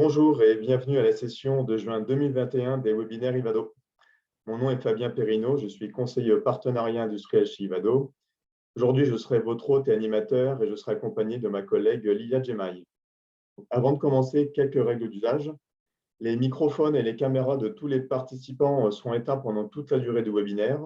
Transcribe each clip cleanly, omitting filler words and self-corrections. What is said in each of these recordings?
Bonjour et bienvenue à la session de juin 2021 des webinaires Ivado. Mon nom est Fabien Perrineau, je suis conseiller partenariat industriel chez Ivado. Aujourd'hui, je serai votre hôte et animateur et je serai accompagné de ma collègue Lilia Gemaï. Avant de commencer, quelques règles d'usage. Les microphones et les caméras de tous les participants seront éteints pendant toute la durée du webinaire.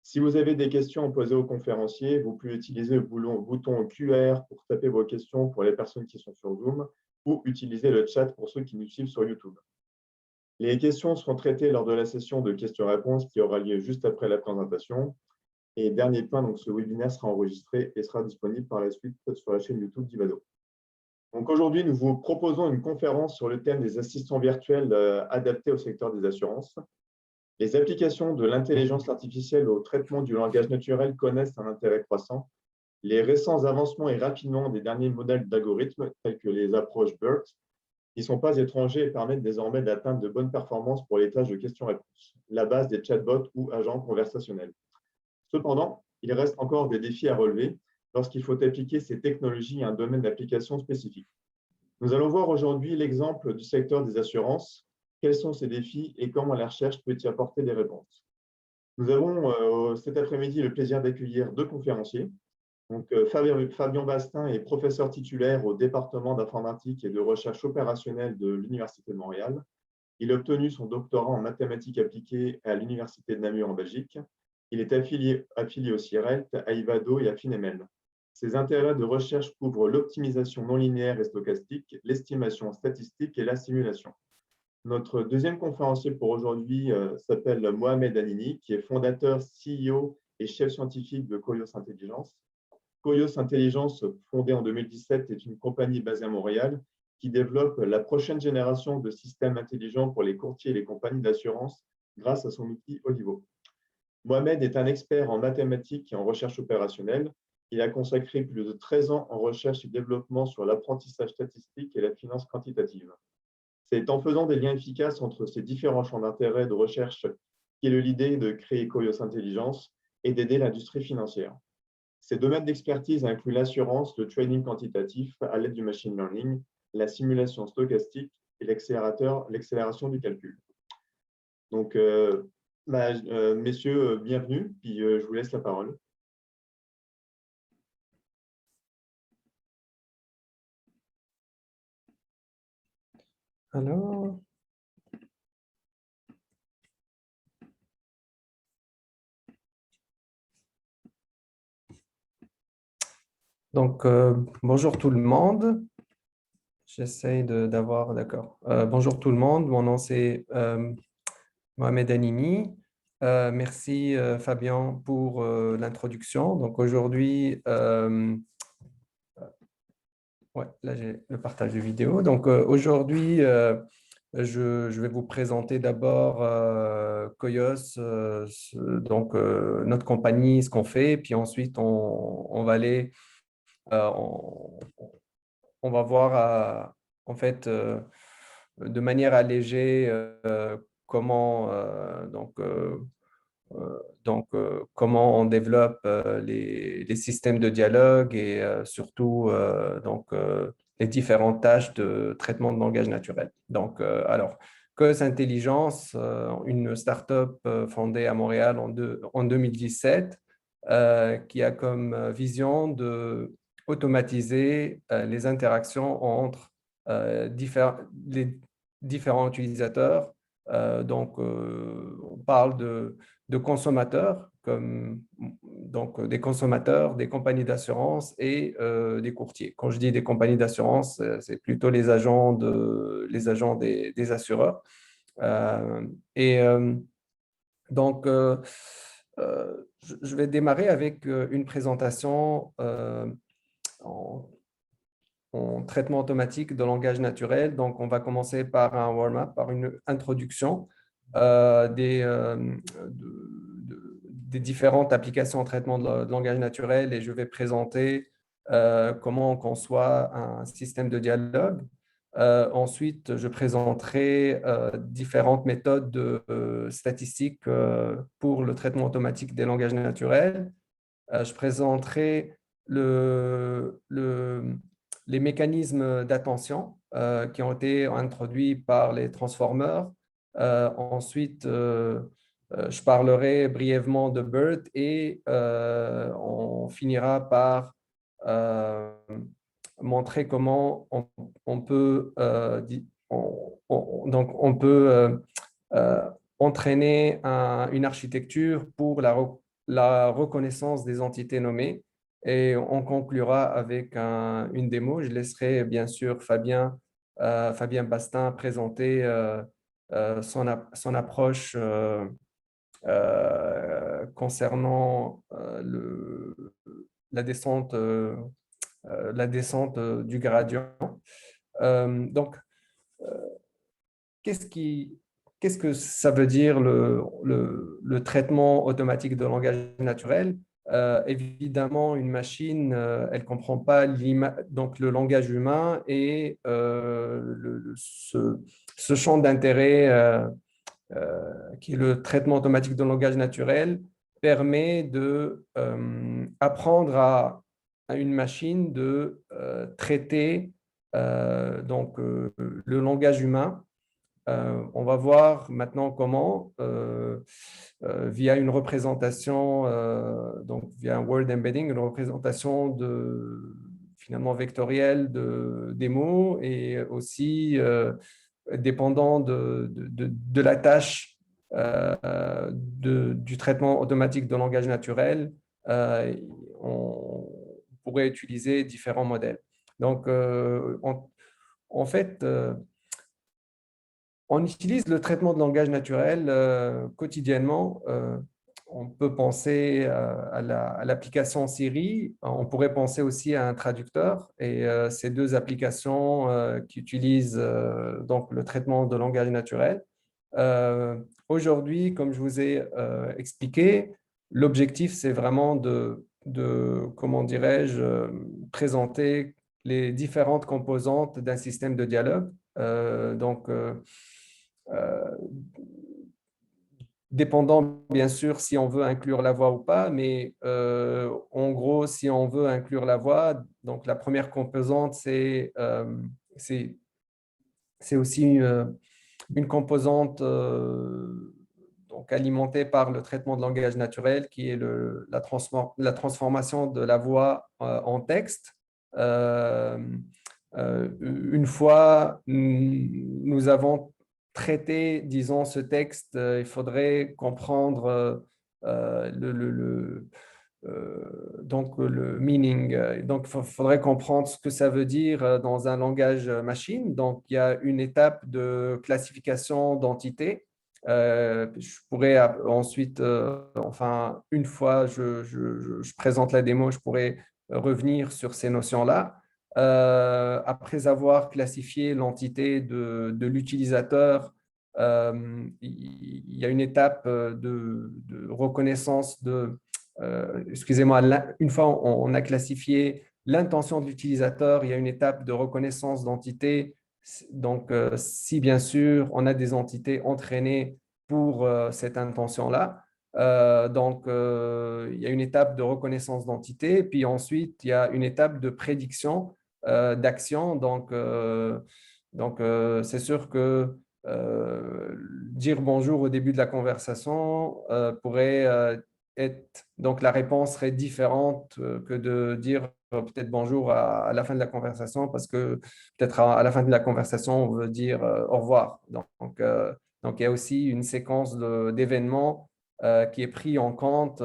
Si vous avez des questions à poser aux conférenciers, vous pouvez utiliser le bouton QR pour taper vos questions pour les personnes qui sont sur Zoom ou utiliser le chat pour ceux qui nous suivent sur YouTube. Les questions seront traitées lors de la session de questions-réponses qui aura lieu juste après la présentation. Et dernier point, donc ce webinaire sera enregistré et sera disponible par la suite sur la chaîne YouTube d'Ivado. Donc aujourd'hui, nous vous proposons une conférence sur le thème des assistants virtuels adaptés au secteur des assurances. Les applications de l'intelligence artificielle au traitement du langage naturel connaissent un intérêt croissant. Les récents avancements et raffinements des derniers modèles d'algorithmes, tels que les approches BERT, qui ne sont pas étrangers et permettent désormais d'atteindre de bonnes performances pour les tâches de questions-réponses, la base des chatbots ou agents conversationnels. Cependant, il reste encore des défis à relever lorsqu'il faut appliquer ces technologies à un domaine d'application spécifique. Nous allons voir aujourd'hui l'exemple du secteur des assurances. Quels sont ces défis et comment la recherche peut y apporter des réponses? Nous avons cet après-midi le plaisir d'accueillir deux conférenciers. Donc, Fabien Bastin est professeur titulaire au département d'informatique et de recherche opérationnelle de l'Université de Montréal. Il a obtenu son doctorat en mathématiques appliquées à l'Université de Namur en Belgique. Il est affilié au CIRELT, à Ivado et à Finemel. Ses intérêts de recherche couvrent l'optimisation non linéaire et stochastique, l'estimation statistique et la simulation. Notre deuxième conférencier pour aujourd'hui s'appelle Mohamed Anini, qui est fondateur, CEO et chef scientifique de Koios Intelligence. Koios Intelligence, fondée en 2017, est une compagnie basée à Montréal qui développe la prochaine génération de systèmes intelligents pour les courtiers et les compagnies d'assurance grâce à son outil Olivo. Mohamed est un expert en mathématiques et en recherche opérationnelle. Il a consacré plus de 13 ans en recherche et développement sur l'apprentissage statistique et la finance quantitative. C'est en faisant des liens efficaces entre ces différents champs d'intérêt de recherche qu'il a eu l'idée de créer Koios Intelligence et d'aider l'industrie financière. Ces domaines d'expertise incluent l'assurance, le trading quantitatif à l'aide du machine learning, la simulation stochastique et l'accélération du calcul. Donc, messieurs, bienvenue, puis je vous laisse la parole. Alors, donc, bonjour tout le monde. J'essaie d'avoir, d'accord. Bonjour tout le monde, mon nom c'est Mohamed Anini. Merci Fabien pour l'introduction. Donc aujourd'hui, ouais, là j'ai le partage de vidéo. Donc aujourd'hui, je vais vous présenter d'abord Koios, donc notre compagnie, ce qu'on fait, puis ensuite on va aller, on va voir en fait de manière allégée comment comment on développe les systèmes de dialogue et surtout les différentes tâches de traitement de langage naturel. Donc, alors, Koios Intelligence, une start-up fondée à Montréal en 2017, qui a comme vision de automatiser les interactions entre les différents utilisateurs. On parle de consommateurs, comme donc des consommateurs, des compagnies d'assurance et des courtiers. Quand je dis des compagnies d'assurance, c'est plutôt les agents des assureurs. Je vais démarrer avec une présentation en traitement automatique de langage naturel. Donc, on va commencer par un warm-up, par une introduction des différentes applications en traitement de langage naturel et je vais présenter comment on conçoit un système de dialogue. Ensuite, je présenterai différentes méthodes statistiques pour le traitement automatique des langages naturels. Je présenterai les mécanismes d'attention qui ont été introduits par les transformers. Ensuite, je parlerai brièvement de BERT et on finira par montrer comment on peut, donc on peut entraîner une architecture pour la reconnaissance des entités nommées. Et on conclura avec une démo. Je laisserai bien sûr Fabien Bastin présenter son approche concernant la descente du gradient. Donc, qu'est-ce qui, qu'est-ce que ça veut dire le traitement automatique de langage naturel? Évidemment, une machine, elle ne comprend pas donc le langage humain et ce champ d'intérêt qui est le traitement automatique de langage naturel permet de apprendre à une machine de traiter donc, le langage humain. On va voir maintenant comment, via une représentation, donc via un word embedding, une représentation finalement vectorielle des mots et aussi dépendant de la tâche du traitement automatique de langage naturel, on pourrait utiliser différents modèles. Donc, en fait, on utilise le traitement de langage naturel quotidiennement. On peut penser à l'application Siri. On pourrait penser aussi à un traducteur. Et ces deux applications qui utilisent donc le traitement de langage naturel. Aujourd'hui, comme je vous ai expliqué, l'objectif, c'est vraiment comment dirais-je, présenter les différentes composantes d'un système de dialogue. Donc, dépendant bien sûr si on veut inclure la voix ou pas, mais en gros, si on veut inclure la voix, donc la première composante, c'est aussi une composante donc alimentée par le traitement de langage naturel qui est la transformation de la voix en texte. Une fois nous avons traité, disons, ce texte, il faudrait comprendre donc le meaning. Donc, il faudrait comprendre ce que ça veut dire dans un langage machine. Donc, il y a une étape de classification d'entités. Je pourrais ensuite, enfin, une fois je présente la démo, je pourrais revenir sur ces notions-là. Après avoir classifié l'entité de l'utilisateur, il y a une étape de reconnaissance excusez-moi, une fois on a classifié l'intention de l'utilisateur, il y a une étape de reconnaissance d'entité. Donc, si bien sûr on a des entités entraînées pour cette intention-là, donc il y a une étape de reconnaissance d'entité, puis ensuite il y a une étape de prédiction d'action. Donc c'est sûr que dire bonjour au début de la conversation pourrait donc la réponse serait différente que de dire peut-être bonjour à la fin de la conversation parce que peut-être à la fin de la conversation, on veut dire au revoir. Donc, il y a aussi une séquence d'événements qui est pris en compte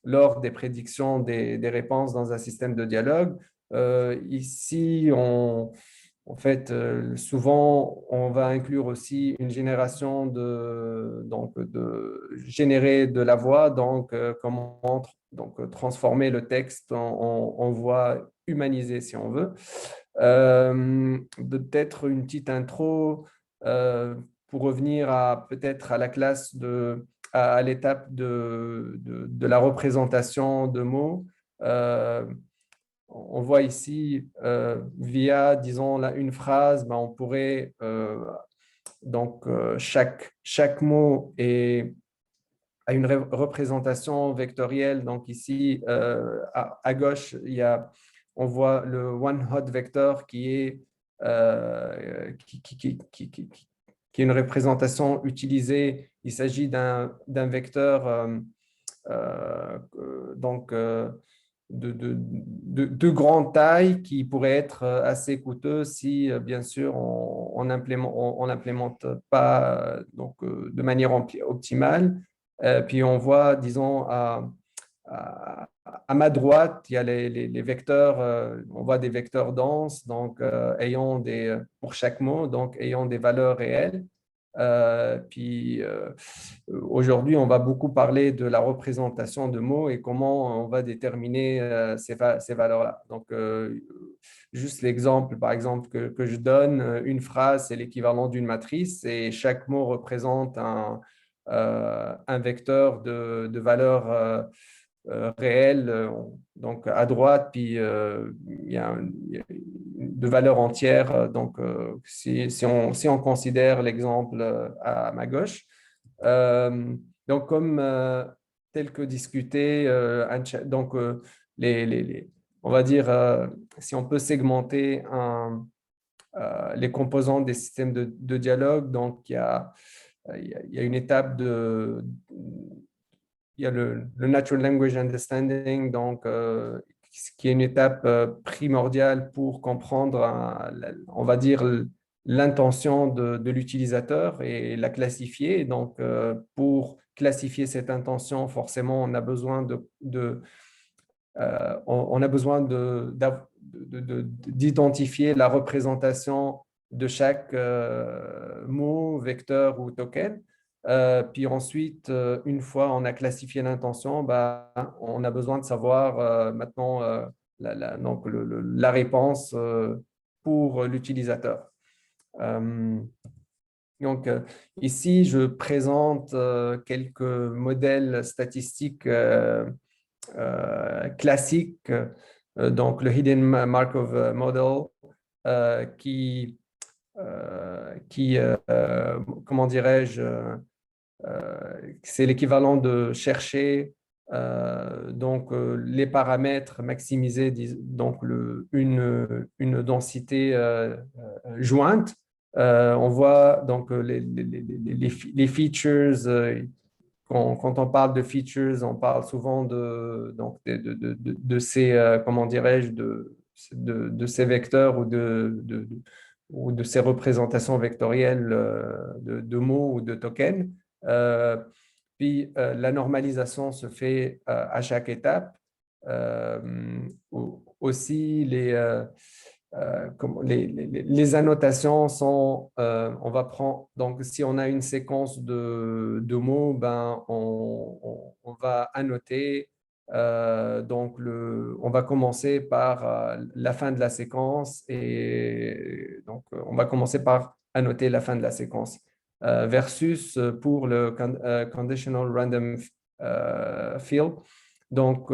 lors des prédictions des réponses dans un système de dialogue. Ici, en fait, souvent, on va inclure aussi une génération donc, de générer de la voix, donc comment transformer le texte en voix humanisée, si on veut. Peut-être une petite intro pour revenir peut-être à la classe à l'étape de la représentation de mots. On voit ici, via, disons, là, une phrase, ben, on pourrait, donc, chaque mot a une représentation vectorielle. Donc, ici, à gauche, on voit le one hot vector qui est qui est une représentation utilisée. Il s'agit d'un vecteur donc, de grande taille qui pourrait être assez coûteux si, bien sûr, on l'implémente pas donc, de manière optimale. Puis on voit, disons, à ma droite, il y a les vecteurs, on voit des vecteurs denses, donc pour chaque mot, donc ayant des valeurs réelles. Puis aujourd'hui, on va beaucoup parler de la représentation de mots et comment on va déterminer ces valeurs-là. Donc, juste l'exemple, par exemple, que je donne, une phrase, c'est l'équivalent d'une matrice et chaque mot représente un vecteur de valeurs réelles, donc à droite, puis il y a de valeurs entières. Donc, si on considère l'exemple à ma gauche, donc comme tel que discuté, donc on va dire, si on peut segmenter les composants des systèmes de dialogue, donc il y a une étape il y a le Natural Language Understanding, donc, qui est une étape primordiale pour comprendre, on va dire, l'intention de l'utilisateur et la classifier. Donc, pour classifier cette intention, forcément, on a besoin d'identifier la représentation de chaque mot, vecteur ou token. Puis ensuite, une fois on a classifié l'intention, bah, on a besoin de savoir maintenant donc la réponse pour l'utilisateur. Donc, ici, je présente quelques modèles statistiques classiques, donc le Hidden Markov Model, comment dirais-je, c'est l'équivalent de chercher donc les paramètres maximisés, donc une densité jointe. On voit donc les features. Quand on parle de features, on parle souvent donc de ces, comment dirais-je, de ces vecteurs ou de ces représentations vectorielles de mots ou de tokens. Euh, Puis la normalisation se fait à chaque étape. Aussi, les annotations sont, on va prendre, donc si on a une séquence de mots, ben, on va annoter, donc on va commencer par la fin de la séquence et donc on va commencer par annoter la fin de la séquence. Versus pour le conditional random field. Donc,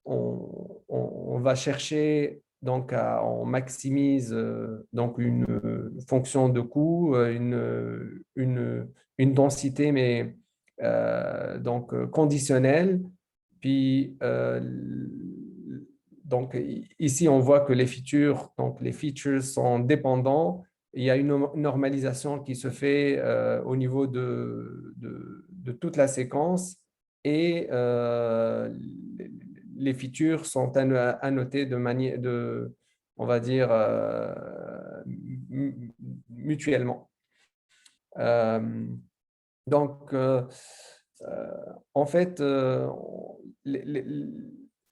on va chercher, donc on maximise donc une fonction de coût, une densité, mais donc conditionnelle. Puis, donc ici, on voit que les features sont dépendants. Il y a une normalisation qui se fait au niveau de toute la séquence et les features sont annotées de manière on va dire, mutuellement. Euh, donc, en fait,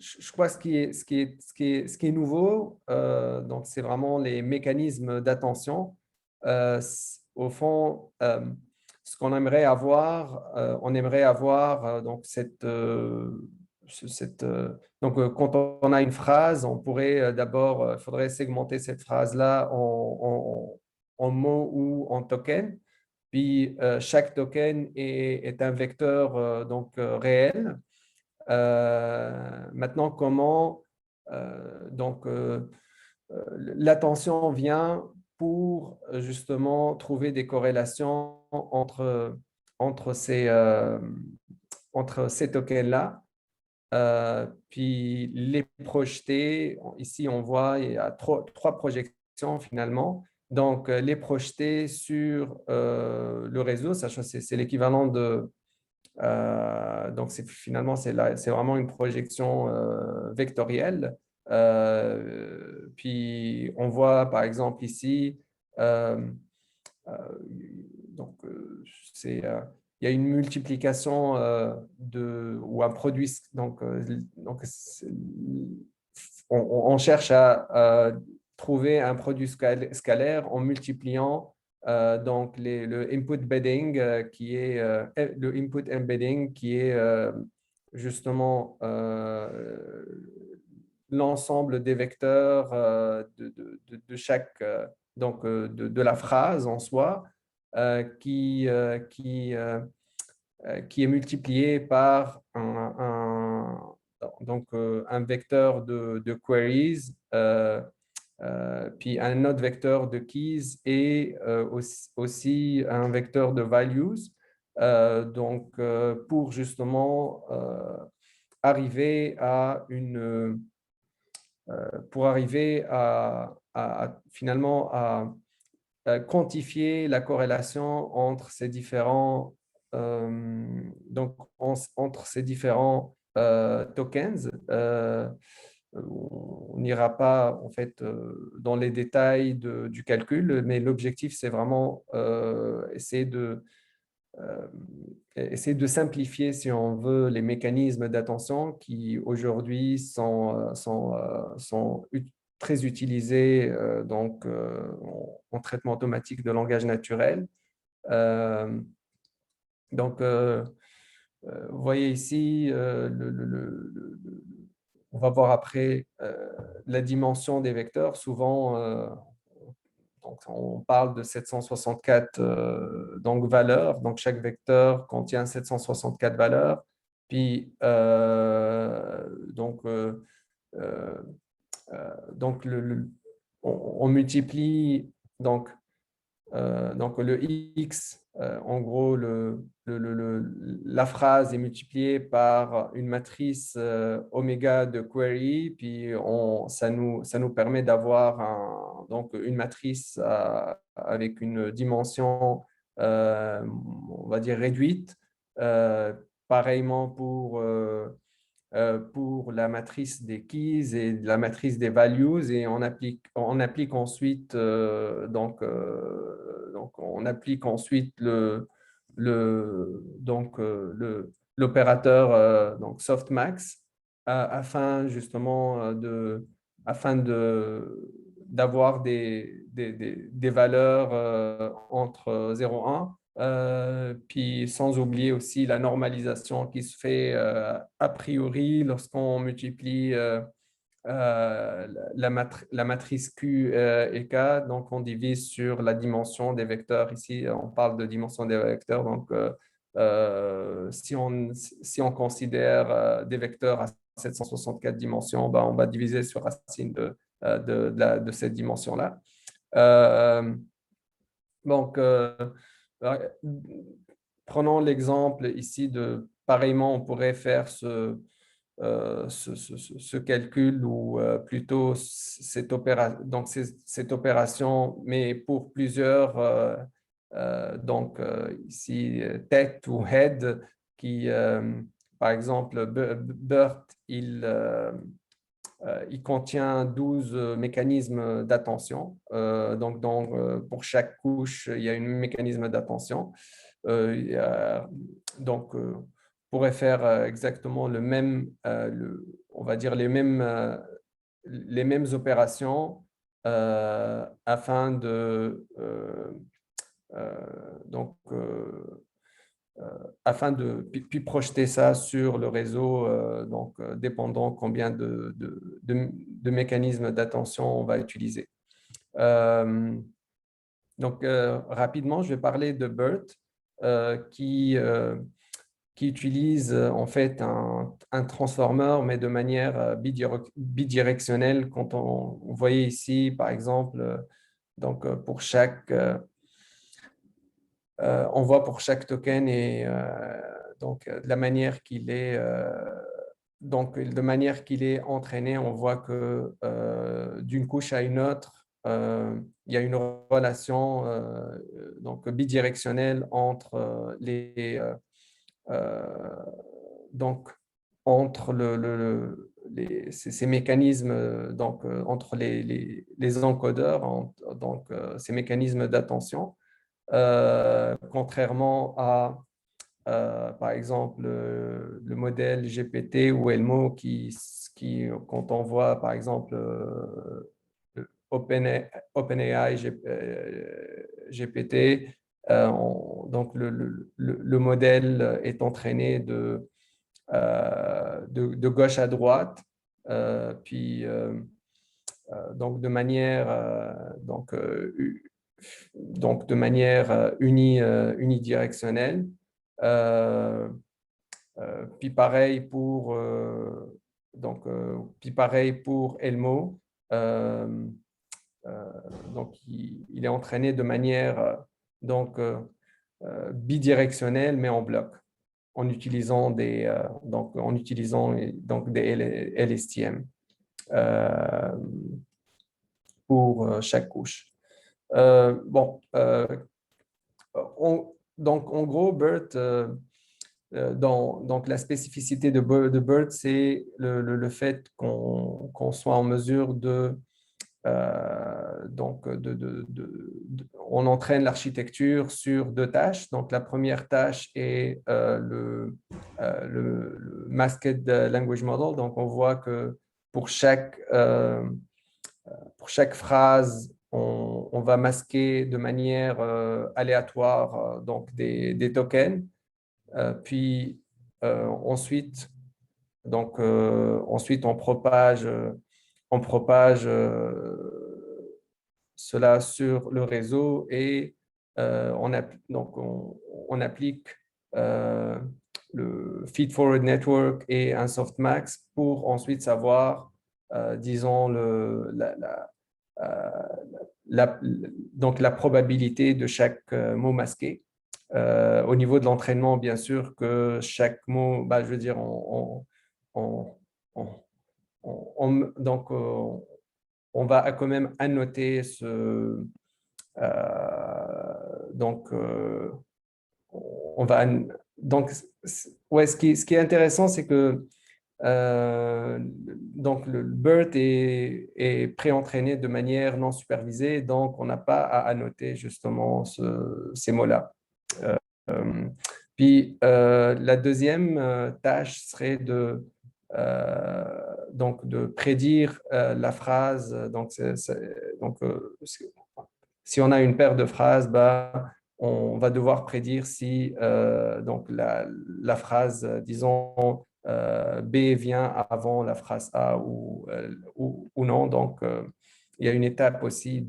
je crois que ce qui est nouveau, donc c'est vraiment les mécanismes d'attention. Au fond, ce qu'on aimerait avoir, on aimerait avoir donc donc quand on a une phrase, on pourrait d'abord, il faudrait segmenter cette phrase-là en mots ou en tokens. Puis chaque token est un vecteur donc réel. Maintenant, comment donc l'attention vient pour justement trouver des corrélations entre ces tokens-là. puis les projeter. Ici, on voit il y a trois projections finalement. Donc, les projeter sur le réseau, sachant que c'est l'équivalent de… donc, finalement, c'est vraiment une projection vectorielle. Puis, on voit par exemple ici, euh, euh, donc, il y a une multiplication ou un produit. Donc on cherche à trouver un produit scalaire en multipliant donc le input embedding le input embedding qui est justement l'ensemble des vecteurs de chaque de la phrase en soi qui est multiplié par un vecteur de queries, puis un autre vecteur de keys et aussi un vecteur de values. Pour justement arriver à finalement à quantifier la corrélation entre ces différents entre ces différents tokens. On n'ira pas en fait dans les détails du calcul, mais l'objectif c'est vraiment euh, essayer de simplifier, si on veut, les mécanismes d'attention qui aujourd'hui sont très utilisés en traitement automatique de langage naturel. Euh, vous voyez ici, on va voir après la dimension des vecteurs. Souvent, donc, on parle de 764 valeurs. Donc, chaque vecteur contient 764 valeurs. Puis, euh, on multiplie donc le x, en gros, la phrase est multipliée par une matrice oméga de query, puis ça nous permet d'avoir donc une matrice avec une dimension, on va dire, réduite. Pareillement pour la matrice des keys et la matrice des values et on applique ensuite on applique ensuite l'opérateur donc softmax afin justement d'avoir des valeurs entre 0 et 1. Puis sans oublier aussi la normalisation qui se fait a priori lorsqu'on multiplie la matrice Q et K, donc on divise sur la dimension des vecteurs. Ici, on parle de dimension des vecteurs, donc si on considère des vecteurs à 764 dimensions, ben, on va diviser sur racine de cette dimension-là. Donc, euh, prenons l'exemple ici de, pareillement, on pourrait faire ce calcul ou plutôt cette opération, mais pour plusieurs, ici, tête ou head, qui, par exemple, BERT, il contient 12 mécanismes d'attention. Pour chaque couche, il y a un mécanisme d'attention. On pourrait faire exactement on va dire les mêmes opérations afin de donc afin de puis projeter ça sur le réseau, dépendant combien de mécanismes d'attention on va utiliser. Rapidement, je vais parler de BERT qui utilise en fait un transformer, mais de manière bidirectionnelle. Quand on voyait ici, par exemple, pour chaque… on voit pour chaque token et la manière qu'il est donc, de manière qu'il est entraîné, on voit que d'une couche à une autre, il y a une relation donc bidirectionnelle entre donc entre ces mécanismes, entre les encodeurs, ces mécanismes d'attention, contrairement à par exemple, le modèle GPT ou Elmo quand on voit, par exemple, OpenAI GPT, donc le modèle est entraîné de gauche à droite, puis donc de manière, donc de manière unidirectionnelle. Euh, puis pareil pour Elmo. Euh, donc, il est entraîné de manière bidirectionnelle, mais en bloc, en utilisant des LSTM pour chaque couche. Bon, donc en gros, BERT, donc la spécificité de BERT, c'est le fait qu'on soit en mesure on entraîne l'architecture sur deux tâches. Donc, la première tâche est le Masked Language Model. Donc, on voit que pour chaque phrase, on va masquer de manière aléatoire donc des tokens. Puis ensuite, ensuite, on propage cela sur le réseau et on applique le feed-forward network et un softmax pour ensuite savoir, disons, donc la probabilité de chaque mot masqué. Au niveau de l'entraînement, bien sûr que chaque mot, je veux dire, on, donc, on va quand même annoter donc, on va, donc, ouais, ce qui est intéressant, c'est que donc le BERT est pré-entraîné de manière non supervisée, donc on n'a pas à annoter justement ces mots-là. Euh, Puis la deuxième tâche serait donc de prédire la phrase. Si on a une paire de phrases, on va devoir prédire si donc la phrase, disons, B vient avant la phrase A ou non. Donc, il y a une étape aussi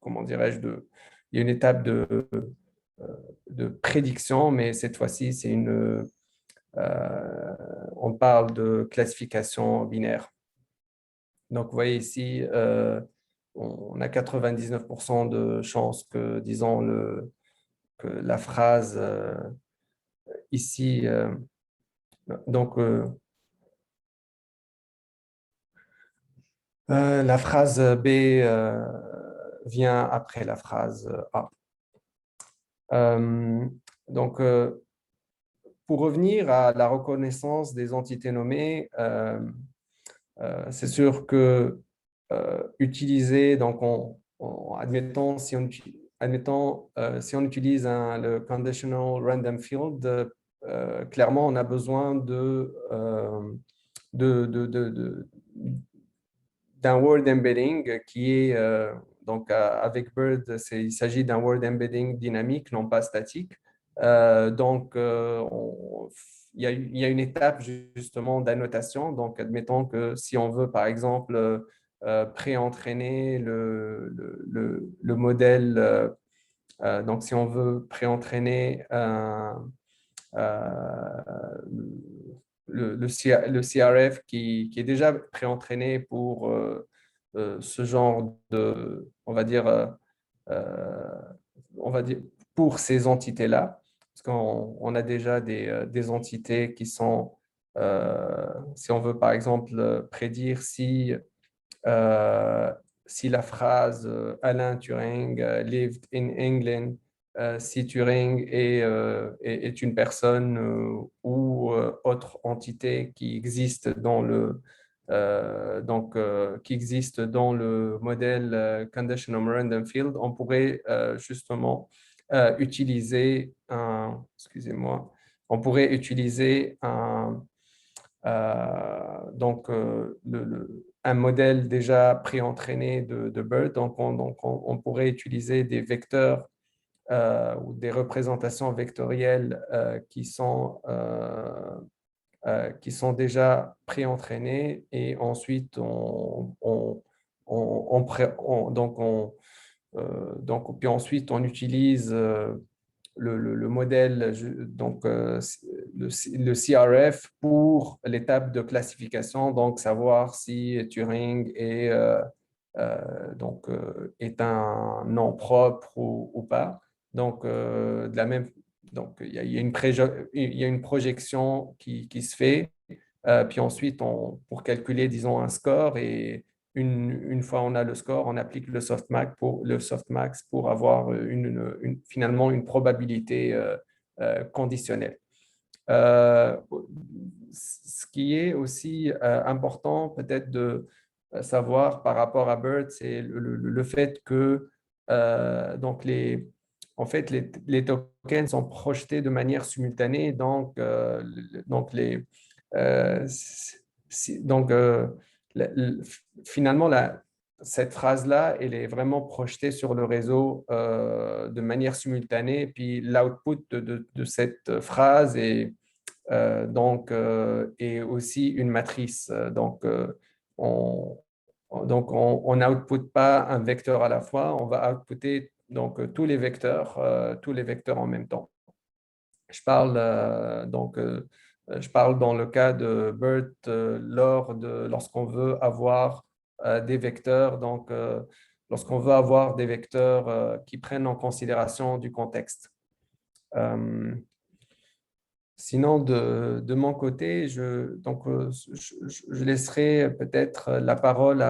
comment dirais-je, il y a une étape de prédiction, mais cette fois-ci, on parle de classification binaire. Donc, vous voyez ici, on a 99% de chances que, disons, que la phrase ici, donc la phrase B vient après la phrase A. Donc, pour revenir à la reconnaissance des entités nommées, c'est sûr que utiliser, donc admettons, si on utilise le conditional random field, clairement, on a besoin d'un word embedding qui est, donc avec BERT, il s'agit d'un word embedding dynamique, non pas statique. Donc, il y a une étape justement d'annotation. Donc, admettons que si on veut, par exemple, pré-entraîner le modèle, donc si on veut pré-entraîner le CRF qui est déjà pré-entraîné pour ce genre de, on va dire, pour ces entités-là. parce qu'on a déjà des entités qui sont, si on veut par exemple prédire euh, si la phrase Alan Turing lived in England, si Turing est une personne ou autre entité qui existe dans qui existe dans le modèle Conditional Random Field, on pourrait justement excusez-moi, on pourrait utiliser un modèle déjà pré-entraîné de BERT. On pourrait utiliser des vecteurs ou des représentations vectorielles qui sont déjà pré-entraînées et ensuite puis ensuite on utilise le modèle, le CRF pour l'étape de classification, donc savoir si Turing est un nom propre ou pas. Donc, il y a une projection qui se fait. Puis ensuite, pour calculer, disons, un score et une fois on a le score, on applique le softmax pour avoir finalement une probabilité conditionnelle. Euh, Ce qui est aussi important peut-être de savoir par rapport à BERT, c'est le fait que en fait, les tokens sont projetés de manière simultanée. Euh, donc, finalement, cette phrase-là, elle est vraiment projetée sur le réseau de manière simultanée. Puis l'output de cette phrase est aussi une matrice. On on n'output pas un vecteur à la fois, on va outputer tous les vecteurs en même temps. Je parle je parle dans le cas de BERT lorsqu'on veut avoir des vecteurs, lorsqu'on veut avoir des vecteurs qui prennent en considération du contexte. Sinon, de mon côté, je laisserai peut-être la parole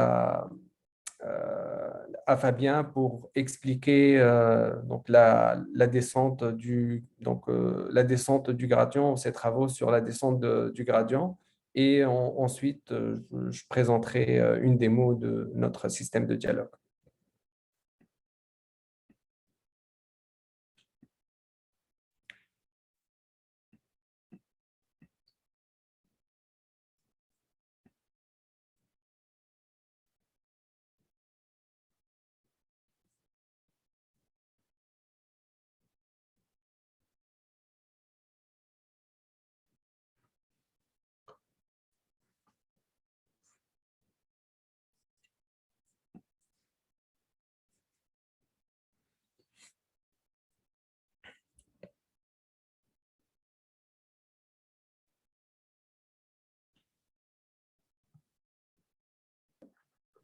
à Fabien pour expliquer la descente la descente du gradient, ses travaux sur la descente du gradient. Et ensuite, je présenterai une démo de notre système de dialogue.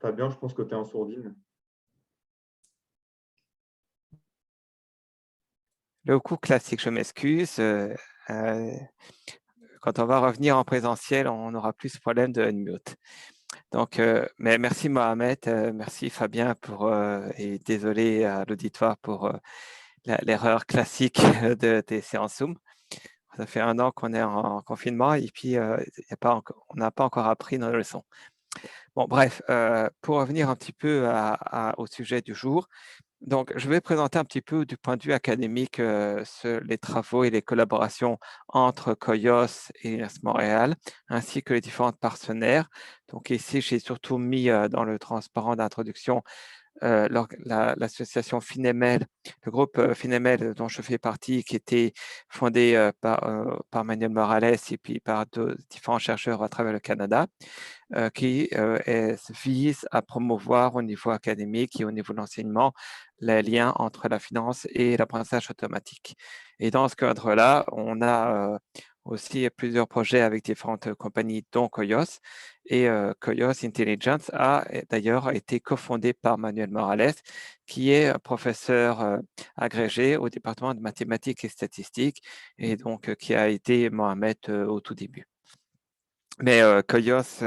Fabien, je pense que tu es en sourdine. Le coup classique, je m'excuse. Quand on va revenir en présentiel, on n'aura plus ce problème de unmute. Donc, mais merci Mohamed, merci Fabien et désolé à l'auditoire pour l'erreur classique des séances Zoom. Ça fait 1 an qu'on est en confinement et puis on n'a pas encore appris nos leçons. Bon, bref, pour revenir un petit peu au sujet du jour, donc je vais présenter un petit peu du point de vue académique les travaux et les collaborations entre COIOS et l'Université de Montréal, ainsi que les différents partenaires. Donc ici, j'ai surtout mis dans le transparent d'introduction l'association FINEMEL, le groupe FINEMEL dont je fais partie, qui était fondé par Manuel Morales et puis par différents chercheurs à travers le Canada, qui vise à promouvoir au niveau académique et au niveau de l'enseignement les liens entre la finance et l'apprentissage automatique. Et dans ce cadre-là, on a aussi plusieurs projets avec différentes compagnies, dont Koios. Et Koios Intelligence a d'ailleurs été cofondé par Manuel Morales, qui est professeur agrégé au département de mathématiques et statistiques, et donc qui a aidé Mohamed au tout début. Mais Koios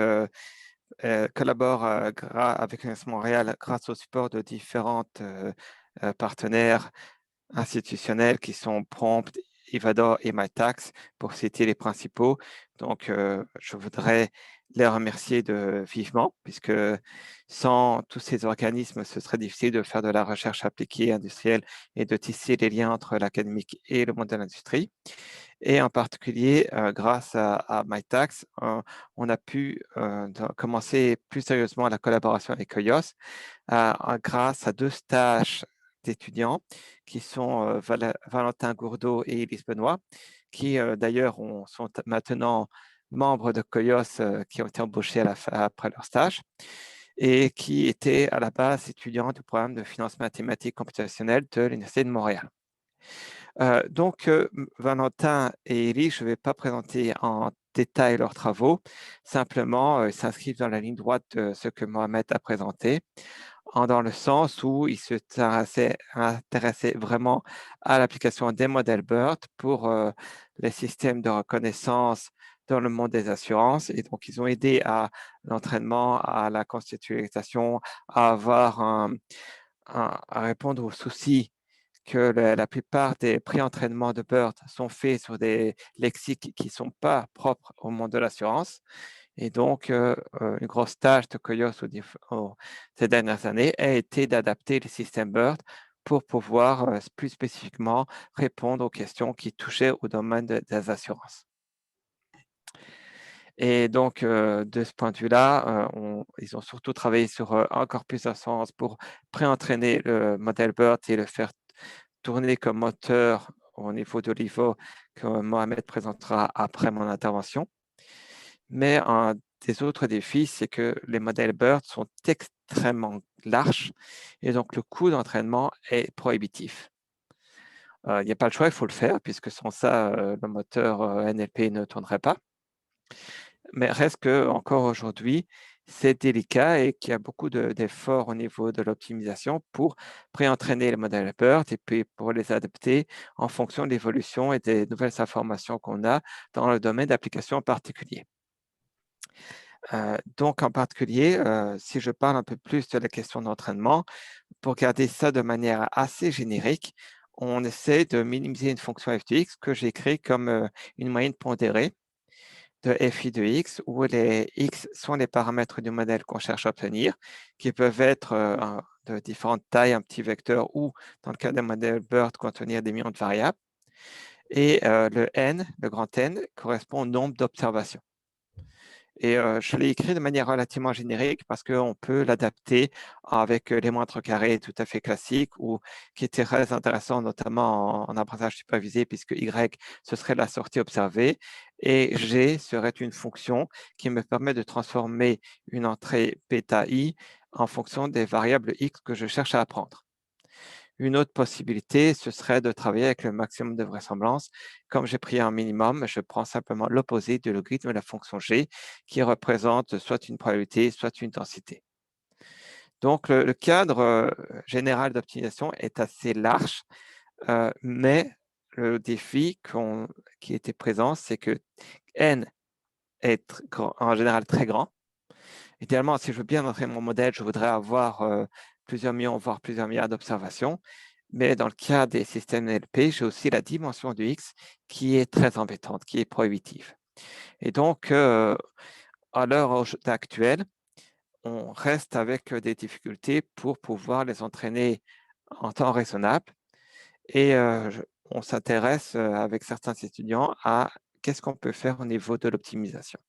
collabore avec l'Université de Montréal grâce au support de différentes partenaires institutionnels qui sont Prompt, Ivador et MyTax, pour citer les principaux. Donc, je voudrais les remercier vivement, puisque sans tous ces organismes, ce serait difficile de faire de la recherche appliquée industrielle et de tisser les liens entre l'académique et le monde de l'industrie. Et en particulier, grâce à MyTax, on a pu commencer plus sérieusement la collaboration avec Koios grâce à 2 stages d'étudiants qui sont Valentin Gourdeau et Élise Benoît, qui d'ailleurs sont maintenant membres de Koios qui ont été embauchés après leur stage et qui étaient à la base étudiants du programme de finance mathématique computationnelle de l'Université de Montréal. Donc, Valentin et Élise, je ne vais pas présenter en détail leurs travaux, simplement ils s'inscrivent dans la ligne droite de ce que Mohamed a présenté, dans le sens où ils s'intéressaient vraiment à l'application des modèles BERT pour les systèmes de reconnaissance dans le monde des assurances. Et donc, ils ont aidé à l'entraînement, à la conceptualisation, à répondre aux soucis que la plupart des pré-entraînements de BERT sont faits sur des lexiques qui ne sont pas propres au monde de l'assurance. Et donc, une grosse tâche de Koios ces dernières années a été d'adapter le système BERT pour pouvoir plus spécifiquement répondre aux questions qui touchaient au domaine des assurances. Et donc, de ce point de vue-là, ils ont surtout travaillé sur un corpus d'assurance pour pré-entraîner le modèle BERT et le faire tourner comme moteur au niveau de l'IVO que Mohamed présentera après mon intervention. Mais un des autres défis, c'est que les modèles BERT sont extrêmement larges et donc le coût d'entraînement est prohibitif. Il n'y a pas le choix, il faut le faire, puisque sans ça, le moteur NLP ne tournerait pas. Mais reste que encore aujourd'hui, c'est délicat et qu'il y a beaucoup d'efforts au niveau de l'optimisation pour pré-entraîner les modèles BERT et puis pour les adapter en fonction de l'évolution et des nouvelles informations qu'on a dans le domaine d'application en particulier. Donc, en particulier, si je parle un peu plus de la question d'entraînement, pour garder ça de manière assez générique, on essaie de minimiser une fonction f de x que j'ai créée comme une moyenne pondérée de fi de x, où les x sont les paramètres du modèle qu'on cherche à obtenir, qui peuvent être de différentes tailles, un petit vecteur, ou dans le cas d'un modèle BERT, contenir des millions de variables. Et le n, le grand N, correspond au nombre d'observations. Et je l'ai écrit de manière relativement générique parce qu'on peut l'adapter avec les moindres carrés tout à fait classiques ou qui était très intéressant, notamment en apprentissage supervisé, puisque Y, ce serait la sortie observée et G serait une fonction qui me permet de transformer une entrée bêta I en fonction des variables X que je cherche à apprendre. Une autre possibilité, ce serait de travailler avec le maximum de vraisemblance. Comme j'ai pris un minimum, je prends simplement l'opposé du logarithme de la fonction g, qui représente soit une probabilité, soit une densité. Donc, le cadre général d'optimisation est assez large, mais le défi qui était présent, c'est que n est en général très grand. Idéalement, si je veux bien entraîner mon modèle, je voudrais avoir plusieurs millions, voire plusieurs milliards d'observations. Mais dans le cas des systèmes NLP, j'ai aussi la dimension du X qui est très embêtante, qui est prohibitive. Et donc, à l'heure actuelle, on reste avec des difficultés pour pouvoir les entraîner en temps raisonnable. Et on s'intéresse avec certains étudiants à qu'est-ce qu'on peut faire au niveau de l'optimisation.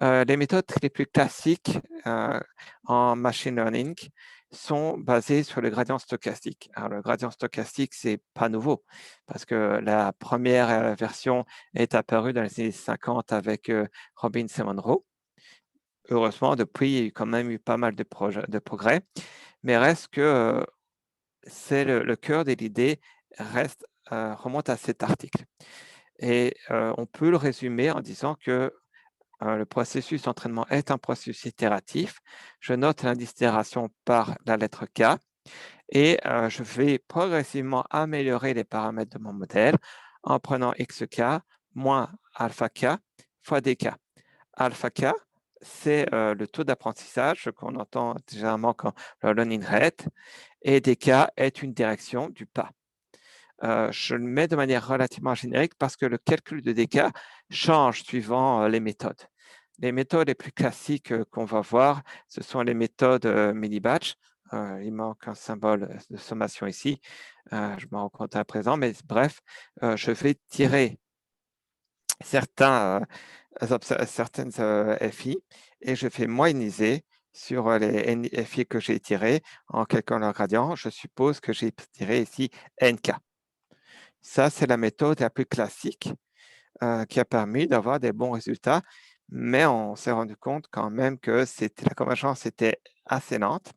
Les méthodes les plus classiques en machine learning sont basées sur le gradient stochastique. Alors, le gradient stochastique, c'est pas nouveau parce que la première version est apparue dans les années 50 avec Robbins et Monroe. Heureusement, depuis, il y a quand même eu pas mal de progrès, mais reste que c'est le cœur de l'idée remonte à cet article. Et on peut le résumer en disant que le processus d'entraînement est un processus itératif. Je note l'indice d'itération par la lettre K et je vais progressivement améliorer les paramètres de mon modèle en prenant xk moins alpha k fois dk. Alpha k, c'est le taux d'apprentissage qu'on entend généralement comme le learning rate, et dk est une direction du pas. Je le mets de manière relativement générique parce que le calcul de dk change suivant les méthodes. Les méthodes les plus classiques qu'on va voir, ce sont les méthodes mini-batch. Il manque un symbole de sommation ici. Je me rends compte à présent, mais bref, je vais tirer certaines FI et je fais moyenniser sur les FI que j'ai tirés en calculant leur gradient. Je suppose que j'ai tiré ici NK. Ça, c'est la méthode la plus classique qui a permis d'avoir des bons résultats, mais on s'est rendu compte quand même que la convergence était assez lente.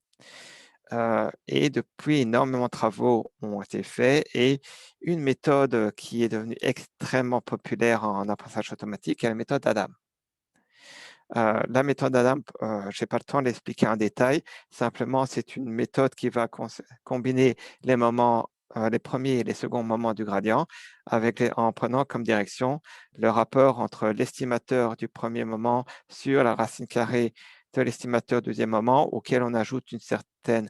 Et depuis, énormément de travaux ont été faits et une méthode qui est devenue extrêmement populaire en apprentissage automatique est la méthode Adam. La méthode Adam, je n'ai pas le temps de l'expliquer en détail. Simplement, c'est une méthode qui va combiner les moments, les premiers et les seconds moments du gradient en prenant comme direction le rapport entre l'estimateur du premier moment sur la racine carrée de l'estimateur du deuxième moment auquel on ajoute une certaine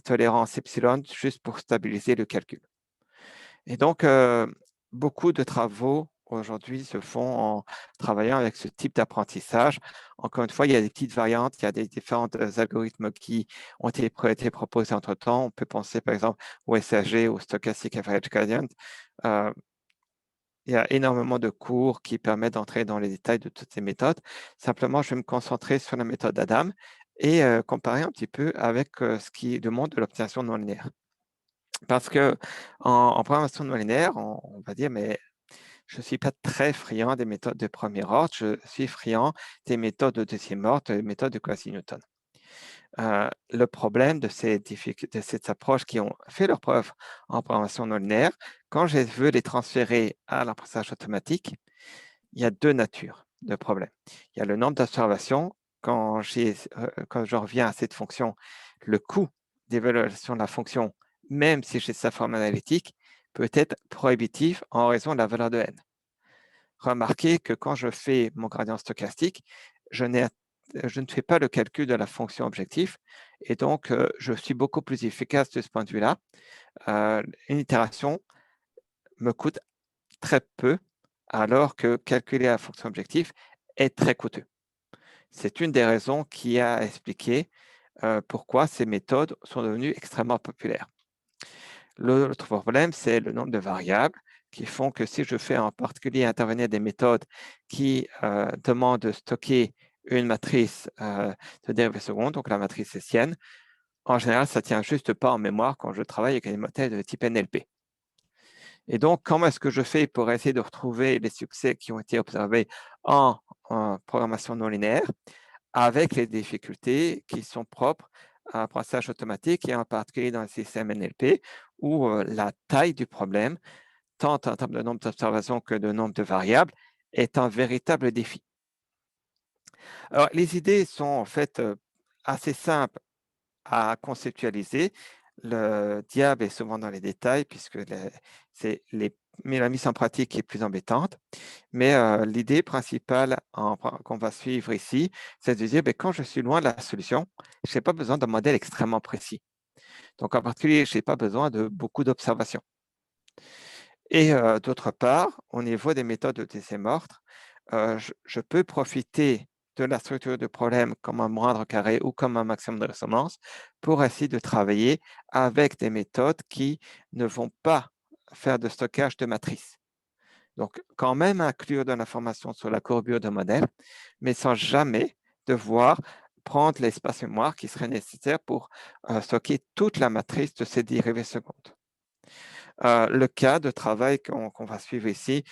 tolérance epsilon juste pour stabiliser le calcul. Et donc, beaucoup de travaux aujourd'hui se font en travaillant avec ce type d'apprentissage. Encore une fois, il y a des petites variantes, il y a des différents algorithmes qui ont été proposés entre-temps. On peut penser par exemple au SAG, au Stochastic Average Gradient. Il y a énormément de cours qui permettent d'entrer dans les détails de toutes ces méthodes. Simplement, je vais me concentrer sur la méthode Adam et comparer un petit peu avec le monde de l'optimisation non linéaire. Parce que en programmation non linéaire, on va dire, mais je ne suis pas très friand des méthodes de premier ordre, je suis friand des méthodes de deuxième ordre, des méthodes de quasi-Newton. Le problème de ces approches qui ont fait leur preuve en programmation non linéaire, quand je veux les transférer à l'apprentissage automatique, il y a deux natures de problèmes. Il y a le nombre d'observations. Quand je reviens à cette fonction, le coût d'évaluation de la fonction, même si j'ai sa forme analytique, peut être prohibitif en raison de la valeur de n. Remarquez que quand je fais mon gradient stochastique, je ne fais pas le calcul de la fonction objectif et donc je suis beaucoup plus efficace de ce point de vue-là. Une itération me coûte très peu alors que calculer la fonction objectif est très coûteux. C'est une des raisons qui a expliqué pourquoi ces méthodes sont devenues extrêmement populaires. L'autre problème, c'est le nombre de variables qui font que si je fais en particulier intervenir des méthodes qui demandent de stocker une matrice de dérivée seconde, donc la matrice hessienne, en général, ça ne tient juste pas en mémoire quand je travaille avec des modèles de type NLP. Et donc, comment est-ce que je fais pour essayer de retrouver les succès qui ont été observés en programmation non linéaire avec les difficultés qui sont propres à l'apprentissage automatique et en particulier dans le système NLP où la taille du problème, tant en termes de nombre d'observations que de nombre de variables, est un véritable défi. Alors, les idées sont en fait assez simples à conceptualiser. Le diable est souvent dans les détails puisque c'est la mise en pratique qui est plus embêtante. Mais l'idée principale qu'on va suivre ici, c'est de dire, quand je suis loin de la solution, je n'ai pas besoin d'un modèle extrêmement précis. Donc, en particulier, je n'ai pas besoin de beaucoup d'observations. Et d'autre part, au niveau des méthodes de TC-Mortre, je peux profiter de la structure du problème comme un moindre carré ou comme un maximum de résonance pour essayer de travailler avec des méthodes qui ne vont pas faire de stockage de matrices. Donc, quand même inclure de l'information sur la courbure de modèle, mais sans jamais devoir prendre l'espace mémoire qui serait nécessaire pour stocker toute la matrice de ces dérivées secondes. Le cas de travail qu'on va suivre ici,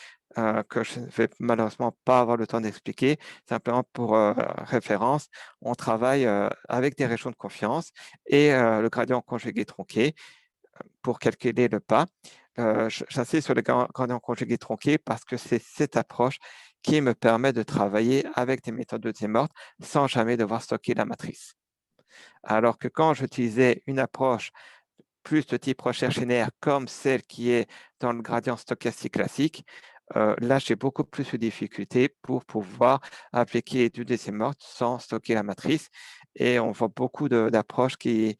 que je ne vais malheureusement pas avoir le temps d'expliquer, simplement pour référence, on travaille avec des régions de confiance et le gradient conjugué tronqué pour calculer le pas. j'insiste sur les gradients conjugués tronqués parce que c'est cette approche qui me permet de travailler avec des méthodes de deuxième ordre sans jamais devoir stocker la matrice. Alors que quand j'utilisais une approche plus de type recherche linéaire comme celle qui est dans le gradient stochastique classique, là, j'ai beaucoup plus de difficultés pour pouvoir appliquer du deuxième ordre sans stocker la matrice. Et on voit beaucoup d'approches qui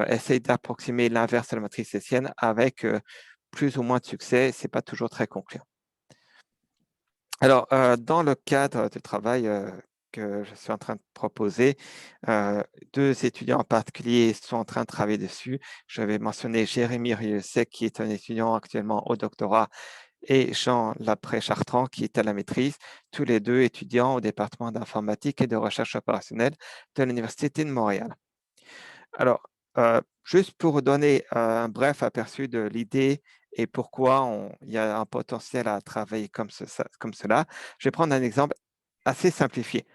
essayent d'approximer l'inverse de la matrice hessienne avec plus ou moins de succès. Ce n'est pas toujours très concluant. Alors, dans le cadre du travail que je suis en train de proposer, deux étudiants en particulier sont en train de travailler dessus. Je vais mentionner Jérémy Rieussec, qui est un étudiant actuellement au doctorat, et Jean Lapré-Chartrand, qui est à la maîtrise, tous les deux étudiants au département d'informatique et de recherche opérationnelle de l'Université de Montréal. Alors, juste pour vous donner un bref aperçu de l'idée et pourquoi il y a un potentiel à travailler comme cela, je vais prendre un exemple assez simplifié.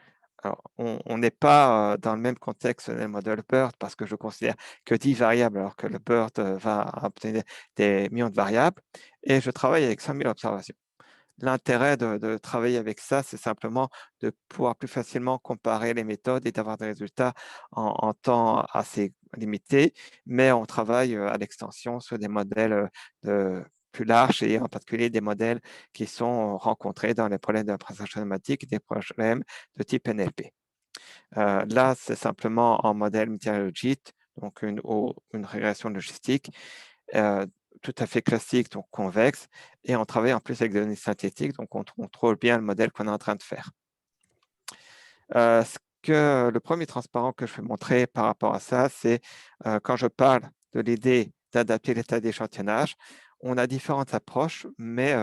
Alors, on n'est pas dans le même contexte dans le modèle BERT parce que je considère que 10 variables alors que le BERT va obtenir des millions de variables et je travaille avec 100 000 observations. L'intérêt de travailler avec ça, c'est simplement de pouvoir plus facilement comparer les méthodes et d'avoir des résultats en temps assez limité, mais on travaille à l'extension sur des modèles plus larges et en particulier des modèles qui sont rencontrés dans les problèmes d'apprentissage automatique, des problèmes de type NLP. Là, c'est simplement en modèle multivariate, donc une régression logistique tout à fait classique, donc convexe, et on travaille en plus avec des données synthétiques, donc on contrôle bien le modèle qu'on est en train de faire. Le premier transparent que je vais montrer par rapport à ça, c'est quand je parle de l'idée d'adapter l'état d'échantillonnage, on a différentes approches, mais